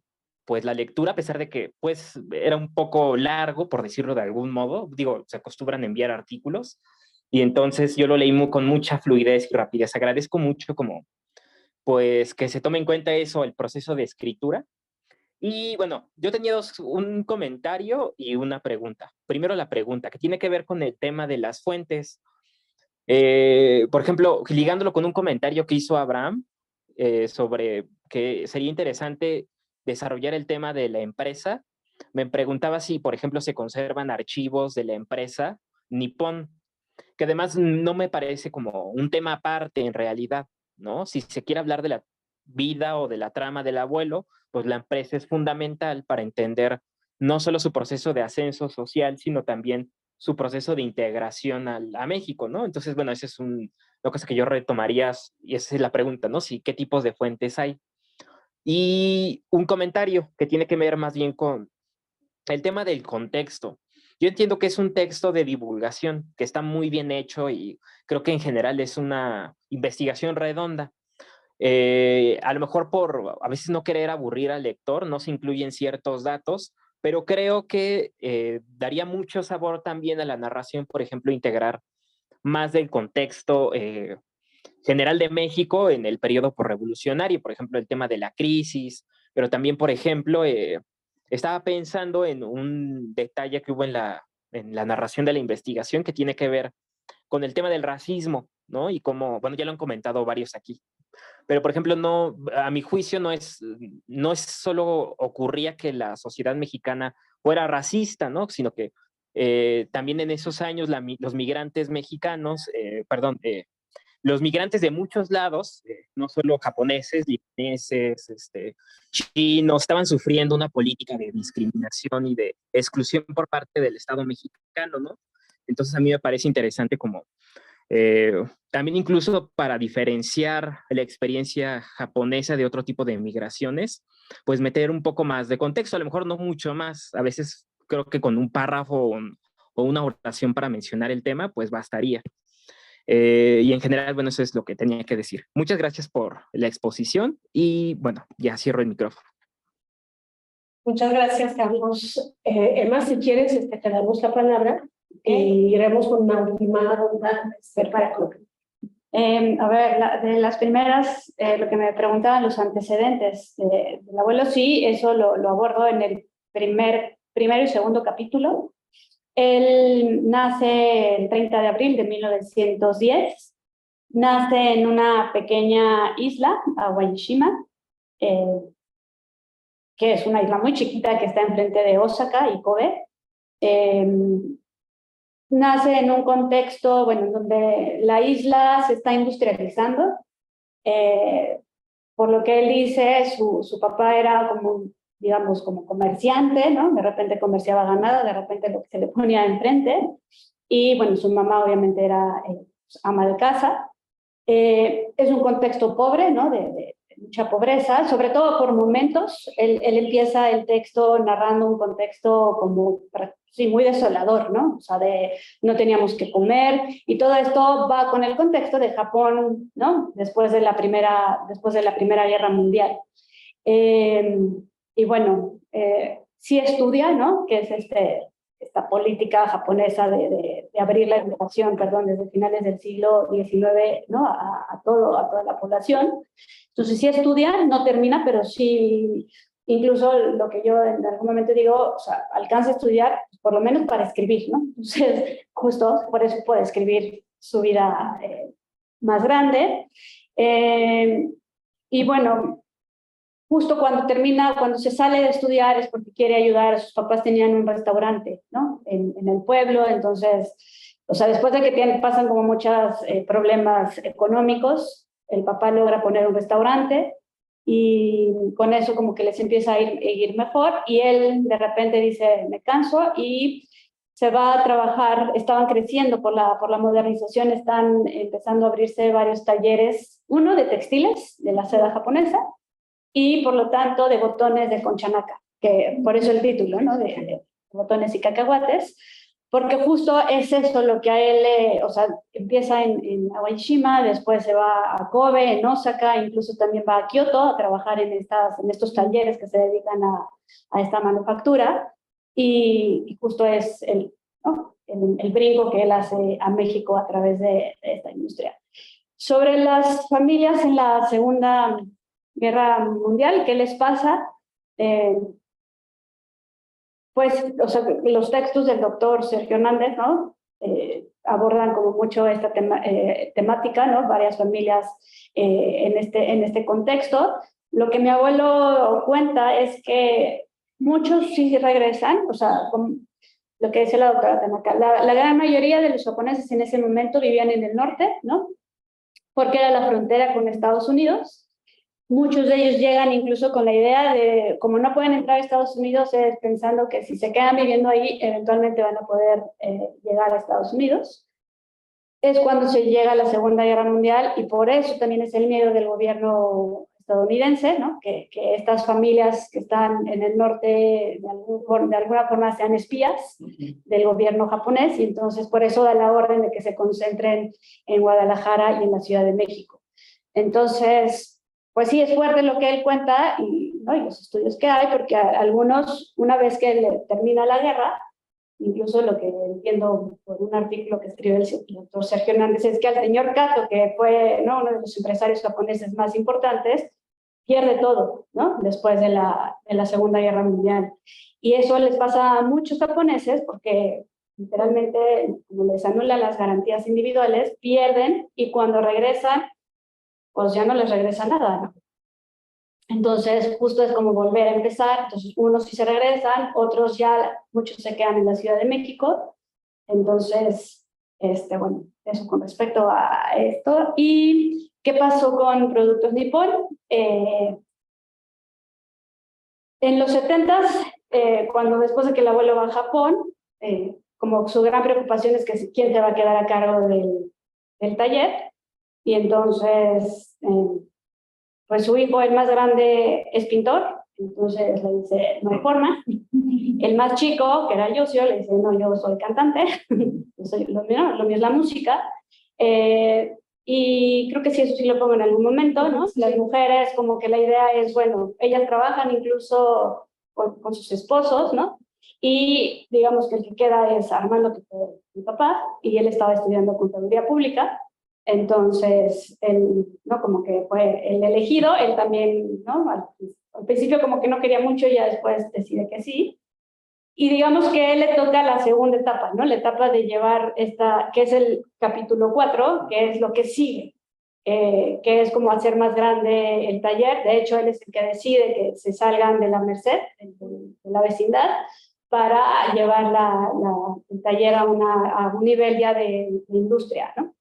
pues la lectura, a pesar de que pues era un poco largo, por decirlo de algún modo. Digo, se acostumbran a enviar artículos y entonces yo lo leí con mucha fluidez y rapidez. Agradezco mucho como pues que se tome en cuenta eso, el proceso de escritura. Y bueno, yo tenía un comentario y una pregunta. Primero la pregunta, que tiene que ver con el tema de las fuentes. Por ejemplo, ligándolo con un comentario que hizo Abraham sobre que sería interesante desarrollar el tema de la empresa, me preguntaba si, por ejemplo, se conservan archivos de la empresa Nippon, que además no me parece como un tema aparte en realidad, ¿no? Si se quiere hablar de la vida o de la trama del abuelo, pues la empresa es fundamental para entender no solo su proceso de ascenso social, sino también su proceso de integración a México, ¿no? Entonces, bueno, esa es una cosa que yo retomaría, y esa es la pregunta, ¿no? Si, ¿qué tipos de fuentes hay? Y un comentario que tiene que ver más bien con el tema del contexto. Yo entiendo que es un texto de divulgación, que está muy bien hecho y creo que en general es una investigación redonda. A lo mejor por a veces no querer aburrir al lector, no se incluyen ciertos datos, pero creo que daría mucho sabor también a la narración, por ejemplo, integrar más del contexto general de México en el periodo porrevolucionario, por ejemplo, el tema de la crisis, pero también, por ejemplo, estaba pensando en un detalle que hubo en la narración de la investigación que tiene que ver con el tema del racismo, ¿no? Y como, bueno, ya lo han comentado varios aquí, pero por ejemplo, no, a mi juicio no es solo ocurría que la sociedad mexicana fuera racista, ¿no? Sino que también en esos años los migrantes mexicanos, los migrantes de muchos lados, no solo japoneses, libaneses, chinos, estaban sufriendo una política de discriminación y de exclusión por parte del Estado mexicano, ¿no? Entonces a mí me parece interesante como también incluso para diferenciar la experiencia japonesa de otro tipo de migraciones, pues meter un poco más de contexto, a lo mejor no mucho más, a veces creo que con un párrafo o una oración para mencionar el tema, pues bastaría. Y en general, bueno, eso es lo que tenía que decir. Muchas gracias por la exposición y bueno, ya cierro el micrófono. Muchas gracias, Carlos. Emma, si quieres, te damos la palabra y iremos con una última ronda para concluir. A ver, de las primeras, lo que me preguntaban los antecedentes del abuelo, sí, eso lo abordo en el primero y segundo capítulo. Él nace el 30 de abril de 1910, nace en una pequeña isla, Awaishima, que es una isla muy chiquita que está enfrente de Osaka y Kobe. Nace en un contexto, bueno, en donde la isla se está industrializando. Por lo que él dice, su papá era como, digamos, como comerciante, ¿no? De repente comerciaba ganado, de repente lo que se le ponía enfrente. Y bueno, su mamá obviamente era ama de casa. Es un contexto pobre, ¿no? De mucha pobreza, sobre todo por momentos. Él empieza el texto narrando un contexto como, sí, muy desolador, ¿no? O sea, de no teníamos que comer, y todo esto va con el contexto de Japón, ¿no? Después de la Primera Guerra Mundial. Y bueno, sí estudia, ¿no? Que es esta política japonesa de abrir la educación, desde finales del siglo XIX, ¿no? a toda la población. Entonces sí estudia, no termina, pero sí, incluso lo que yo en algún momento digo, o sea, alcanza a estudiar por lo menos para escribir, ¿no? Entonces, justo por eso puede escribir su vida más grande. Y bueno, justo cuando se sale de estudiar es porque quiere ayudar. Sus papás tenían un restaurante, ¿no? En el pueblo, entonces, o sea, después de que pasan como muchos problemas económicos, el papá logra poner un restaurante y con eso como que les empieza a ir mejor, y él de repente dice, me canso, y se va a trabajar, estaban creciendo por la modernización, están empezando a abrirse varios talleres, uno de textiles, de la seda japonesa, y por lo tanto de botones de conchanaka, que por eso el título, ¿no? De botones y cacahuates, porque justo es eso lo que a él, o sea, empieza en Awashima, después se va a Kobe, en Osaka, incluso también va a Kioto a trabajar en estos talleres que se dedican a esta manufactura, y justo es ¿no? el brinco que él hace a México a través de esta industria. Sobre las familias en la Segunda Guerra Mundial, ¿qué les pasa? Pues, o sea, los textos del doctor Sergio Hernández, ¿no? Abordan como mucho esta temática, ¿no? Varias familias en este contexto. Lo que mi abuelo cuenta es que muchos sí regresan, o sea, lo que decía la doctora Tanaka, la gran mayoría de los japoneses en ese momento vivían en el norte, ¿no? Porque era la frontera con Estados Unidos. Muchos de ellos llegan incluso con la idea de, como no pueden entrar a Estados Unidos, pensando que si se quedan viviendo ahí, eventualmente van a poder llegar a Estados Unidos. Es cuando se llega a la Segunda Guerra Mundial, y por eso también es el miedo del gobierno estadounidense, ¿no? Que estas familias que están en el norte de alguna forma sean espías del gobierno japonés, y entonces por eso da la orden de que se concentren en Guadalajara y en la Ciudad de México. Entonces, pues sí, es fuerte lo que él cuenta ¿no? Y los estudios que hay, porque algunos, una vez que termina la guerra, incluso lo que entiendo por un artículo que escribe el doctor Sergio Hernández, es que al señor Kato, que fue, ¿no? uno de los empresarios japoneses más importantes, pierde todo, ¿no? Después de la Segunda Guerra Mundial. Y eso les pasa a muchos japoneses porque literalmente, como les anulan las garantías individuales, pierden, y cuando regresan, pues ya no les regresa nada, ¿no? Entonces, justo es como volver a empezar. Entonces, unos sí se regresan, otros ya, muchos se quedan en la Ciudad de México. Entonces, bueno, eso con respecto a esto. ¿Y qué pasó con Productos Nippon? En los 70s, cuando después de que el abuelo va a Japón, como su gran preocupación es que quién se va a quedar a cargo del taller, y entonces, pues su hijo, el más grande, es pintor, entonces le dice, no hay forma. El más chico, que era Yosio, le dice, no, yo soy cantante, lo mío es la música. Y creo que sí, eso sí lo pongo en algún momento, ¿no? Las mujeres, como que la idea es, bueno, ellas trabajan incluso con sus esposos, ¿no? Y digamos que el que queda es Armando, que fue mi papá, y él estaba estudiando contaduría pública. Entonces, él, ¿no? Como que fue el elegido, él también, ¿no? Al principio como que no quería mucho, ya después decide que sí. Y digamos que a él le toca la segunda etapa, ¿no? La etapa de llevar que es el capítulo 4, que es lo que sigue, que es como hacer más grande el taller. De hecho, él es el que decide que se salgan de la Merced, de la vecindad, para llevar el taller a un nivel ya de industria, ¿no?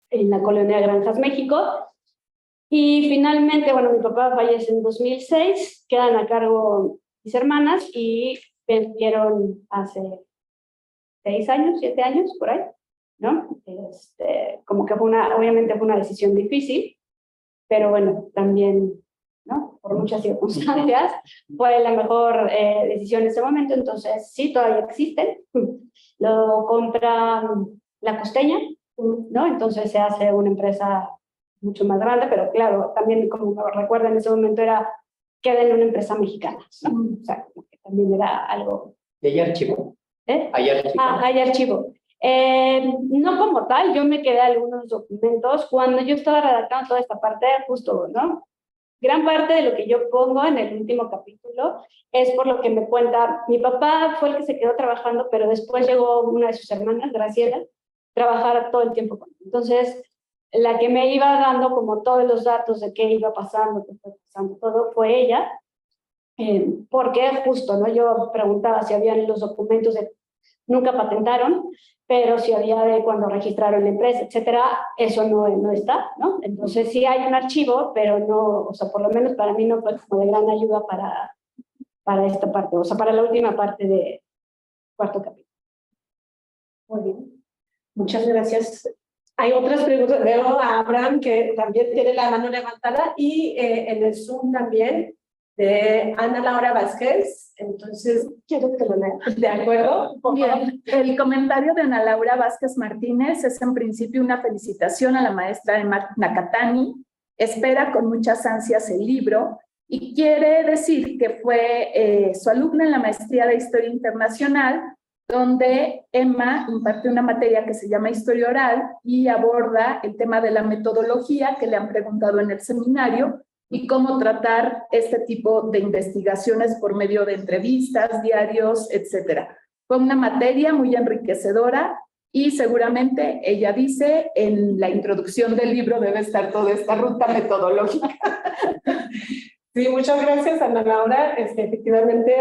En la colonia Granjas, México. Y finalmente, bueno, mi papá fallece en 2006, quedan a cargo mis hermanas y vendieron hace 6 años, 7 años, por ahí, ¿no? Como que obviamente fue una decisión difícil, pero bueno, también, ¿no? Por muchas circunstancias, fue la mejor decisión en ese momento. Entonces, sí, todavía existen. Lo compra La Costeña, ¿no? Entonces se hace una empresa mucho más grande, pero claro, también como recuerdo en ese momento queda en una empresa mexicana, ¿no? O sea, como que también era algo... ¿Y hay archivo? ¿Hay archivo? Hay archivo. No como tal, yo me quedé algunos documentos cuando yo estaba redactando toda esta parte, justo, ¿no? Gran parte de lo que yo pongo en el último capítulo es por lo que me cuenta. Mi papá fue el que se quedó trabajando, pero después llegó una de sus hermanas, Graciela, trabajar todo el tiempo con él. Entonces, la que me iba dando como todos los datos de qué iba pasando, qué fue pasando, todo fue ella, porque justo, ¿no? Yo preguntaba si habían los documentos nunca patentaron, pero si había de cuando registraron la empresa, etcétera, eso no está, ¿no? Entonces sí hay un archivo, pero no, o sea, por lo menos para mí no fue como de gran ayuda para esta parte, o sea, para la última parte de cuarto capítulo. Muy bien. Muchas gracias. Hay otras preguntas. Veo a Abraham que también tiene la mano levantada y en el Zoom también de Ana Laura Vázquez. Entonces, quiero que lo lea. ¿De acuerdo? Bien, el comentario de Ana Laura Vázquez Martínez es en principio una felicitación a la maestra de Nakatani. Espera con muchas ansias el libro y quiere decir que fue su alumna en la maestría de Historia Internacional, donde Emma imparte una materia que se llama Historia Oral y aborda el tema de la metodología que le han preguntado en el seminario y cómo tratar este tipo de investigaciones por medio de entrevistas, diarios, etcétera. Fue una materia muy enriquecedora y seguramente ella dice en la introducción del libro debe estar toda esta ruta metodológica. Sí, muchas gracias, Ana Laura. Efectivamente,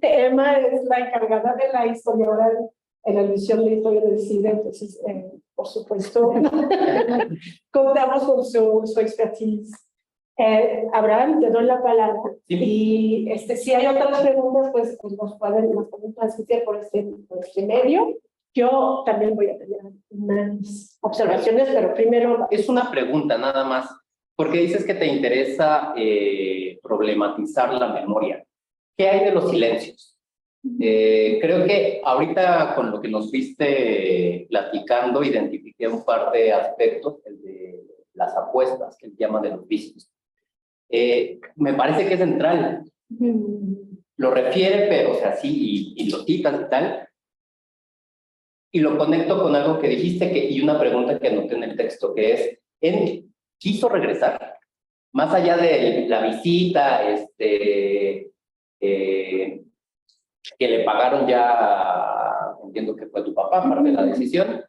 Emma es la encargada de la historia oral en la edición de Historia del CIDE, entonces, por supuesto, contamos con su expertise. Abraham, te doy la palabra. Sí. Y si hay otras preguntas, pues nos pueden transmitir por este medio. Yo también voy a tener unas observaciones, pero primero... Es una pregunta nada más. ¿Por qué dices que te interesa problematizar la memoria? ¿Qué hay de los silencios? Creo que ahorita con lo que nos viste platicando, identifiqué un par de aspectos, el de las apuestas, que llaman de los vicios. Me parece que es central. Lo refiere, pero o sea, sí, y lo citas y tal. Y lo conecto con algo que dijiste y una pregunta que anoté en el texto, que es, ¿él quiso regresar? Más allá de la visita, que le pagaron ya, entiendo que fue tu papá, parte de la decisión.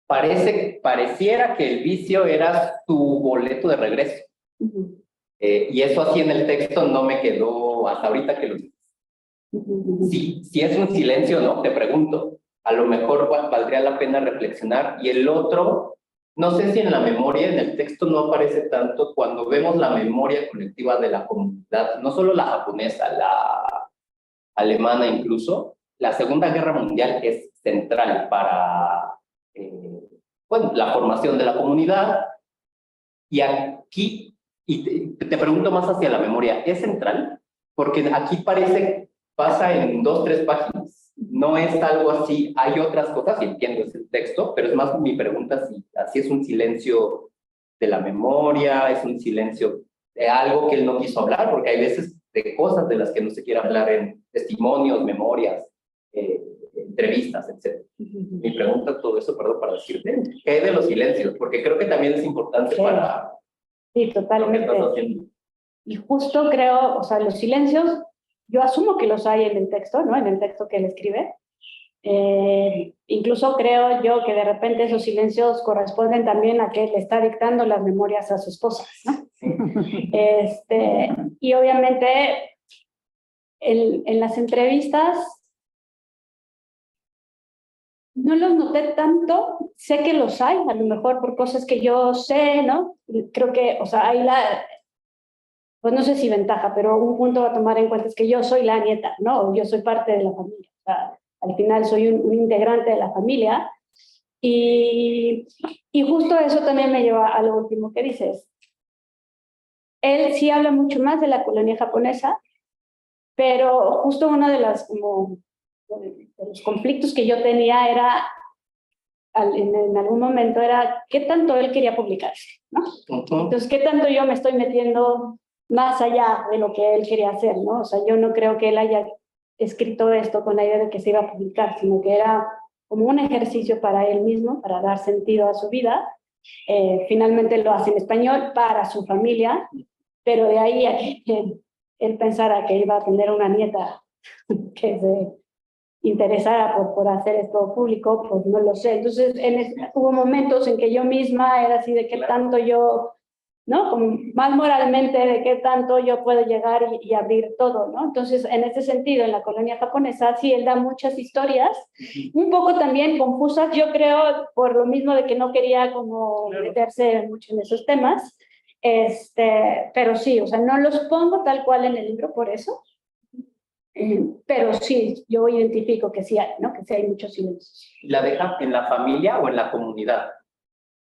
Pareciera que el vicio era tu boleto de regreso. Y eso así en el texto no me quedó hasta ahorita que lo dices. Si es un silencio, ¿no? Te pregunto. A lo mejor valdría la pena reflexionar. Y el otro, no sé si en la memoria, en el texto no aparece tanto, cuando vemos la memoria colectiva de la comunidad, no solo la japonesa, la alemana incluso, la Segunda Guerra Mundial es central para la formación de la comunidad. Y aquí, te pregunto más hacia la memoria, ¿es central? Porque aquí pasa en 2 o 3 páginas. No es algo así, hay otras cosas, y entiendo ese texto, pero es más mi pregunta si así es un silencio de la memoria, es un silencio de algo que él no quiso hablar, porque hay veces de cosas de las que no se quiere hablar en testimonios, memorias, entrevistas, etc. Mi pregunta, todo eso, perdón, para decirte, ¿qué hay de los silencios? Porque creo que también es importante para... Sí, totalmente. Lo que estás haciendo. Y justo creo, o sea, los silencios, yo asumo que los hay en el texto, ¿no? En el texto que él escribe. Incluso creo yo que de repente esos silencios corresponden también a que él está dictando las memorias a su esposa, ¿no? Y obviamente en las entrevistas no los noté tanto, sé que los hay, a lo mejor por cosas que yo sé, ¿no? Creo que, o sea, hay pues no sé si ventaja, pero un punto a tomar en cuenta es que yo soy la nieta, ¿no? Yo soy parte de la familia, o sea, al final soy un integrante de la familia y justo eso también me lleva a lo último que dices. Él sí habla mucho más de la colonia japonesa, pero justo uno de los conflictos que yo tenía era, en algún momento era, ¿qué tanto él quería publicarse? ¿No? Entonces, ¿qué tanto yo me estoy metiendo más allá de lo que él quería hacer, ¿no? O sea, yo no creo que él haya escrito esto con la idea de que se iba a publicar, sino que era como un ejercicio para él mismo, para dar sentido a su vida. Finalmente lo hace en español para su familia, pero de ahí a que él pensara que iba a tener una nieta que se interesara por hacer esto público, pues no lo sé. Entonces, hubo momentos en que yo misma era así de qué tanto yo, ¿no? Como más moralmente de qué tanto yo puedo llegar y abrir todo, ¿no? Entonces, en ese sentido, en la colonia japonesa, sí, él da muchas historias, un poco también confusas, yo creo, por lo mismo de que no quería como meterse mucho en esos temas, pero sí, o sea, no los pongo tal cual en el libro por eso, Pero sí, yo identifico que sí hay, ¿no? Que sí hay muchos silencios. ¿La deja en la familia o en la comunidad?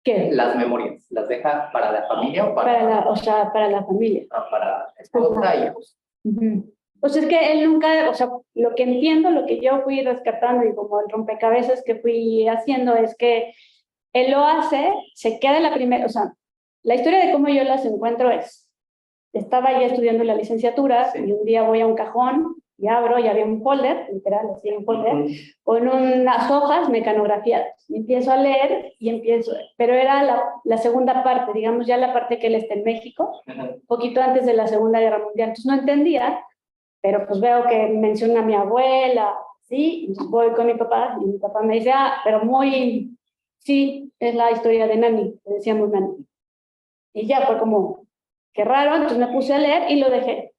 ¿Qué? Las memorias, ¿las deja para la familia o para, O sea, para la familia. para la esposa y hijos? Pues es que él nunca, o sea, lo que entiendo, lo que yo fui rescatando y como el rompecabezas que fui haciendo es que él lo hace, se queda en la primera, o sea, la historia de cómo yo las encuentro es, estaba ya estudiando la licenciatura y un día voy a un cajón y abro y había un folder, literal, así un folder, con unas hojas mecanografiadas. Y empiezo a leer y empiezo, pero era la segunda parte, digamos ya la parte que él está en México, poquito antes de la Segunda Guerra Mundial. Entonces no entendía, pero pues veo que menciona a mi abuela, ¿sí? Entonces voy con mi papá y mi papá me dice, pero muy, sí, es la historia de Nani, le decíamos Nani. Y ya fue como, qué raro, entonces me puse a leer y lo dejé.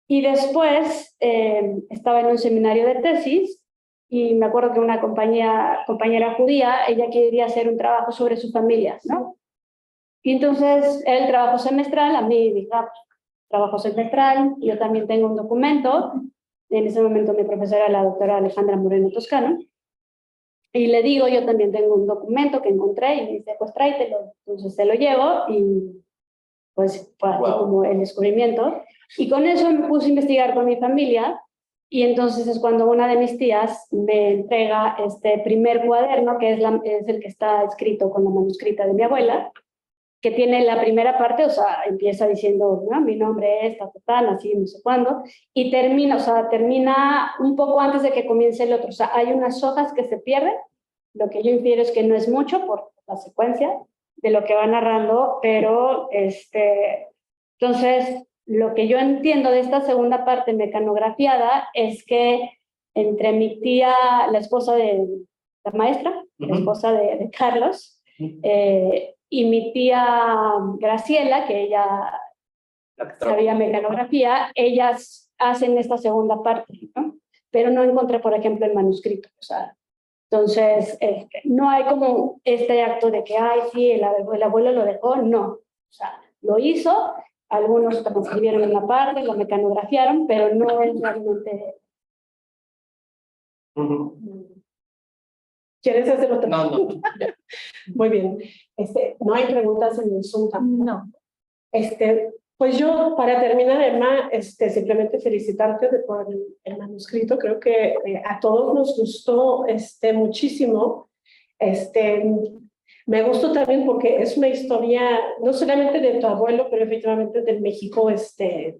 Y después estaba en un seminario de tesis y me acuerdo que una compañera judía, ella quería hacer un trabajo sobre su familia, ¿no? Y entonces el trabajo semestral, a mí dije, trabajo semestral, yo también tengo un documento, en ese momento mi profesora era la doctora Alejandra Moreno Toscano, y le digo, yo también tengo un documento que encontré, y me dice, pues tráetelo, entonces se lo llevo, y pues fue así como el descubrimiento. Y con eso me puse a investigar con mi familia y entonces es cuando una de mis tías me entrega este primer cuaderno, que es el que está escrito con la manuscrita de mi abuela, que tiene la primera parte, o sea, empieza diciendo, ¿no? Mi nombre es Tatán, así no sé cuándo, y termina, o sea, termina un poco antes de que comience el otro. O sea, hay unas hojas que se pierden, lo que yo infiero es que no es mucho por la secuencia de lo que va narrando, pero entonces lo que yo entiendo de esta segunda parte mecanografiada es que entre mi tía, la esposa de la maestra, la esposa de Carlos, y mi tía Graciela, que ella sabía mecanografía, ellas hacen esta segunda parte, ¿no? Pero no encontré, por ejemplo, el manuscrito, o sea, entonces, no hay como este acto de que, ay, sí, el abuelo lo dejó, no. O sea, lo hizo, algunos transcribieron en la parte, lo mecanografiaron, pero no es realmente... ¿Quieres hacer otra? No. Muy bien. No hay preguntas en el Zoom tampoco. No. Pues yo, para terminar, Emma, simplemente felicitarte por el manuscrito. Creo que a todos nos gustó muchísimo. Me gustó también porque es una historia, no solamente de tu abuelo, pero efectivamente del México, pues, de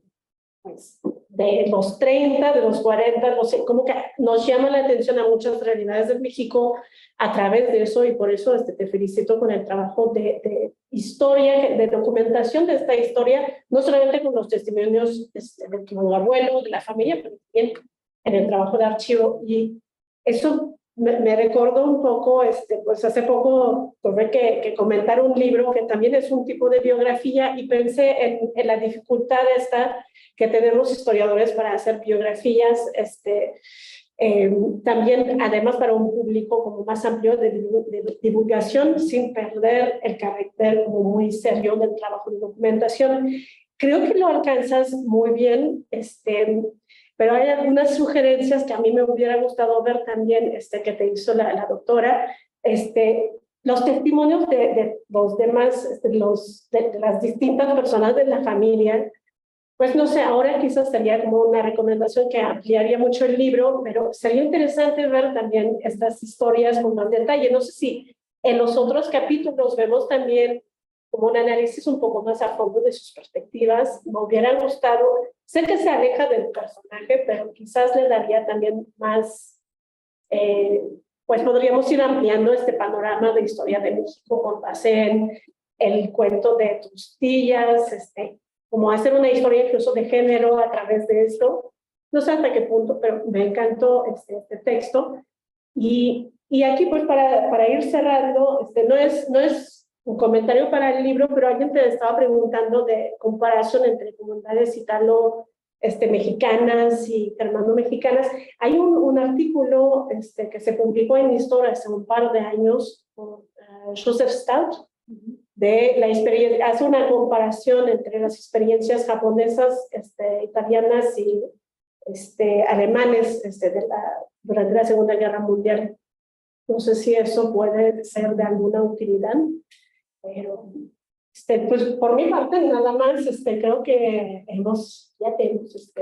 los 30, de los 40, no sé, como que nos llama la atención a muchas realidades del México a través de eso, y por eso te felicito con el trabajo de historia, de documentación de esta historia, no solamente con los testimonios de tu abuelo, de la familia, pero también en el trabajo de archivo. Y eso me recordó un poco, pues hace poco tuve que comentar un libro que también es un tipo de biografía, y pensé en la dificultad que tenemos historiadores para hacer biografías, también además para un público como más amplio de divulgación, sin perder el carácter como muy serio del trabajo de documentación. Creo que lo alcanzas muy bien, pero hay algunas sugerencias que a mí me hubiera gustado ver también, que te hizo la doctora, los testimonios de los demás, de las distintas personas de la familia. Pues no sé, ahora quizás sería como una recomendación que ampliaría mucho el libro, pero sería interesante ver también estas historias con más detalle. No sé si en los otros capítulos vemos también como un análisis un poco más a fondo de sus perspectivas. Me hubiera gustado, sé que se aleja del personaje, pero quizás le daría también más, pues podríamos ir ampliando este panorama de historia de México con base en el cuento de tus tías, como hacer una historia incluso de género a través de esto. No sé hasta qué punto, pero me encantó este texto. Y aquí, pues, para ir cerrando, no es un comentario para el libro, pero alguien te estaba preguntando de comparación entre comunidades italo-mexicanas y germano-mexicanas. Hay un artículo que se publicó en Historia hace un par de años por Joseph Stout, de la experiencia, hace una comparación entre las experiencias japonesas, italianas y alemanes durante la Segunda Guerra Mundial. No sé si eso puede ser de alguna utilidad, pero pues por mi parte nada más, creo que ya tenemos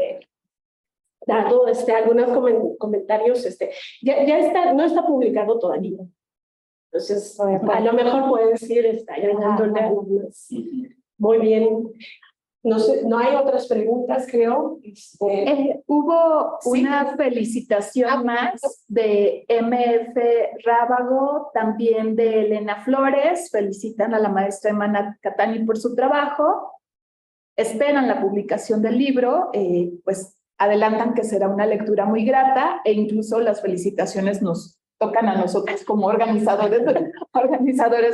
dado algunos comentarios, no está publicado todavía. Entonces, a lo mejor puedes ir ayudándole a algunas. Muy bien. No sé, no hay otras preguntas, creo. Hubo una felicitación más de MF Rábago, también de Elena Flores. Felicitan a la maestra Emma Nakatani por su trabajo. Esperan la publicación del libro, pues adelantan que será una lectura muy grata e incluso las felicitaciones nos tocan a nosotros como organizadores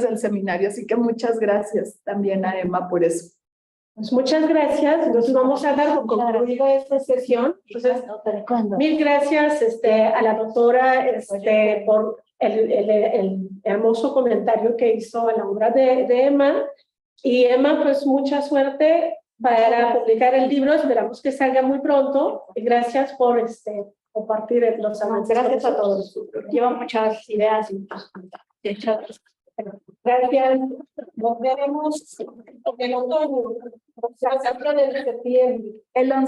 del seminario. Así que muchas gracias también a Emma por eso. Pues muchas gracias. Entonces vamos a dar por concluida esta sesión. Entonces, mil gracias a la doctora por el hermoso comentario que hizo a la obra de Emma. Y Emma, pues mucha suerte para publicar el libro. Esperamos que salga muy pronto. Y gracias por compartir los avances. Gracias a todos. Lleva muchas ideas y muchos comentarios. Gracias. Nos veremos en el otoño. En septiembre. El 11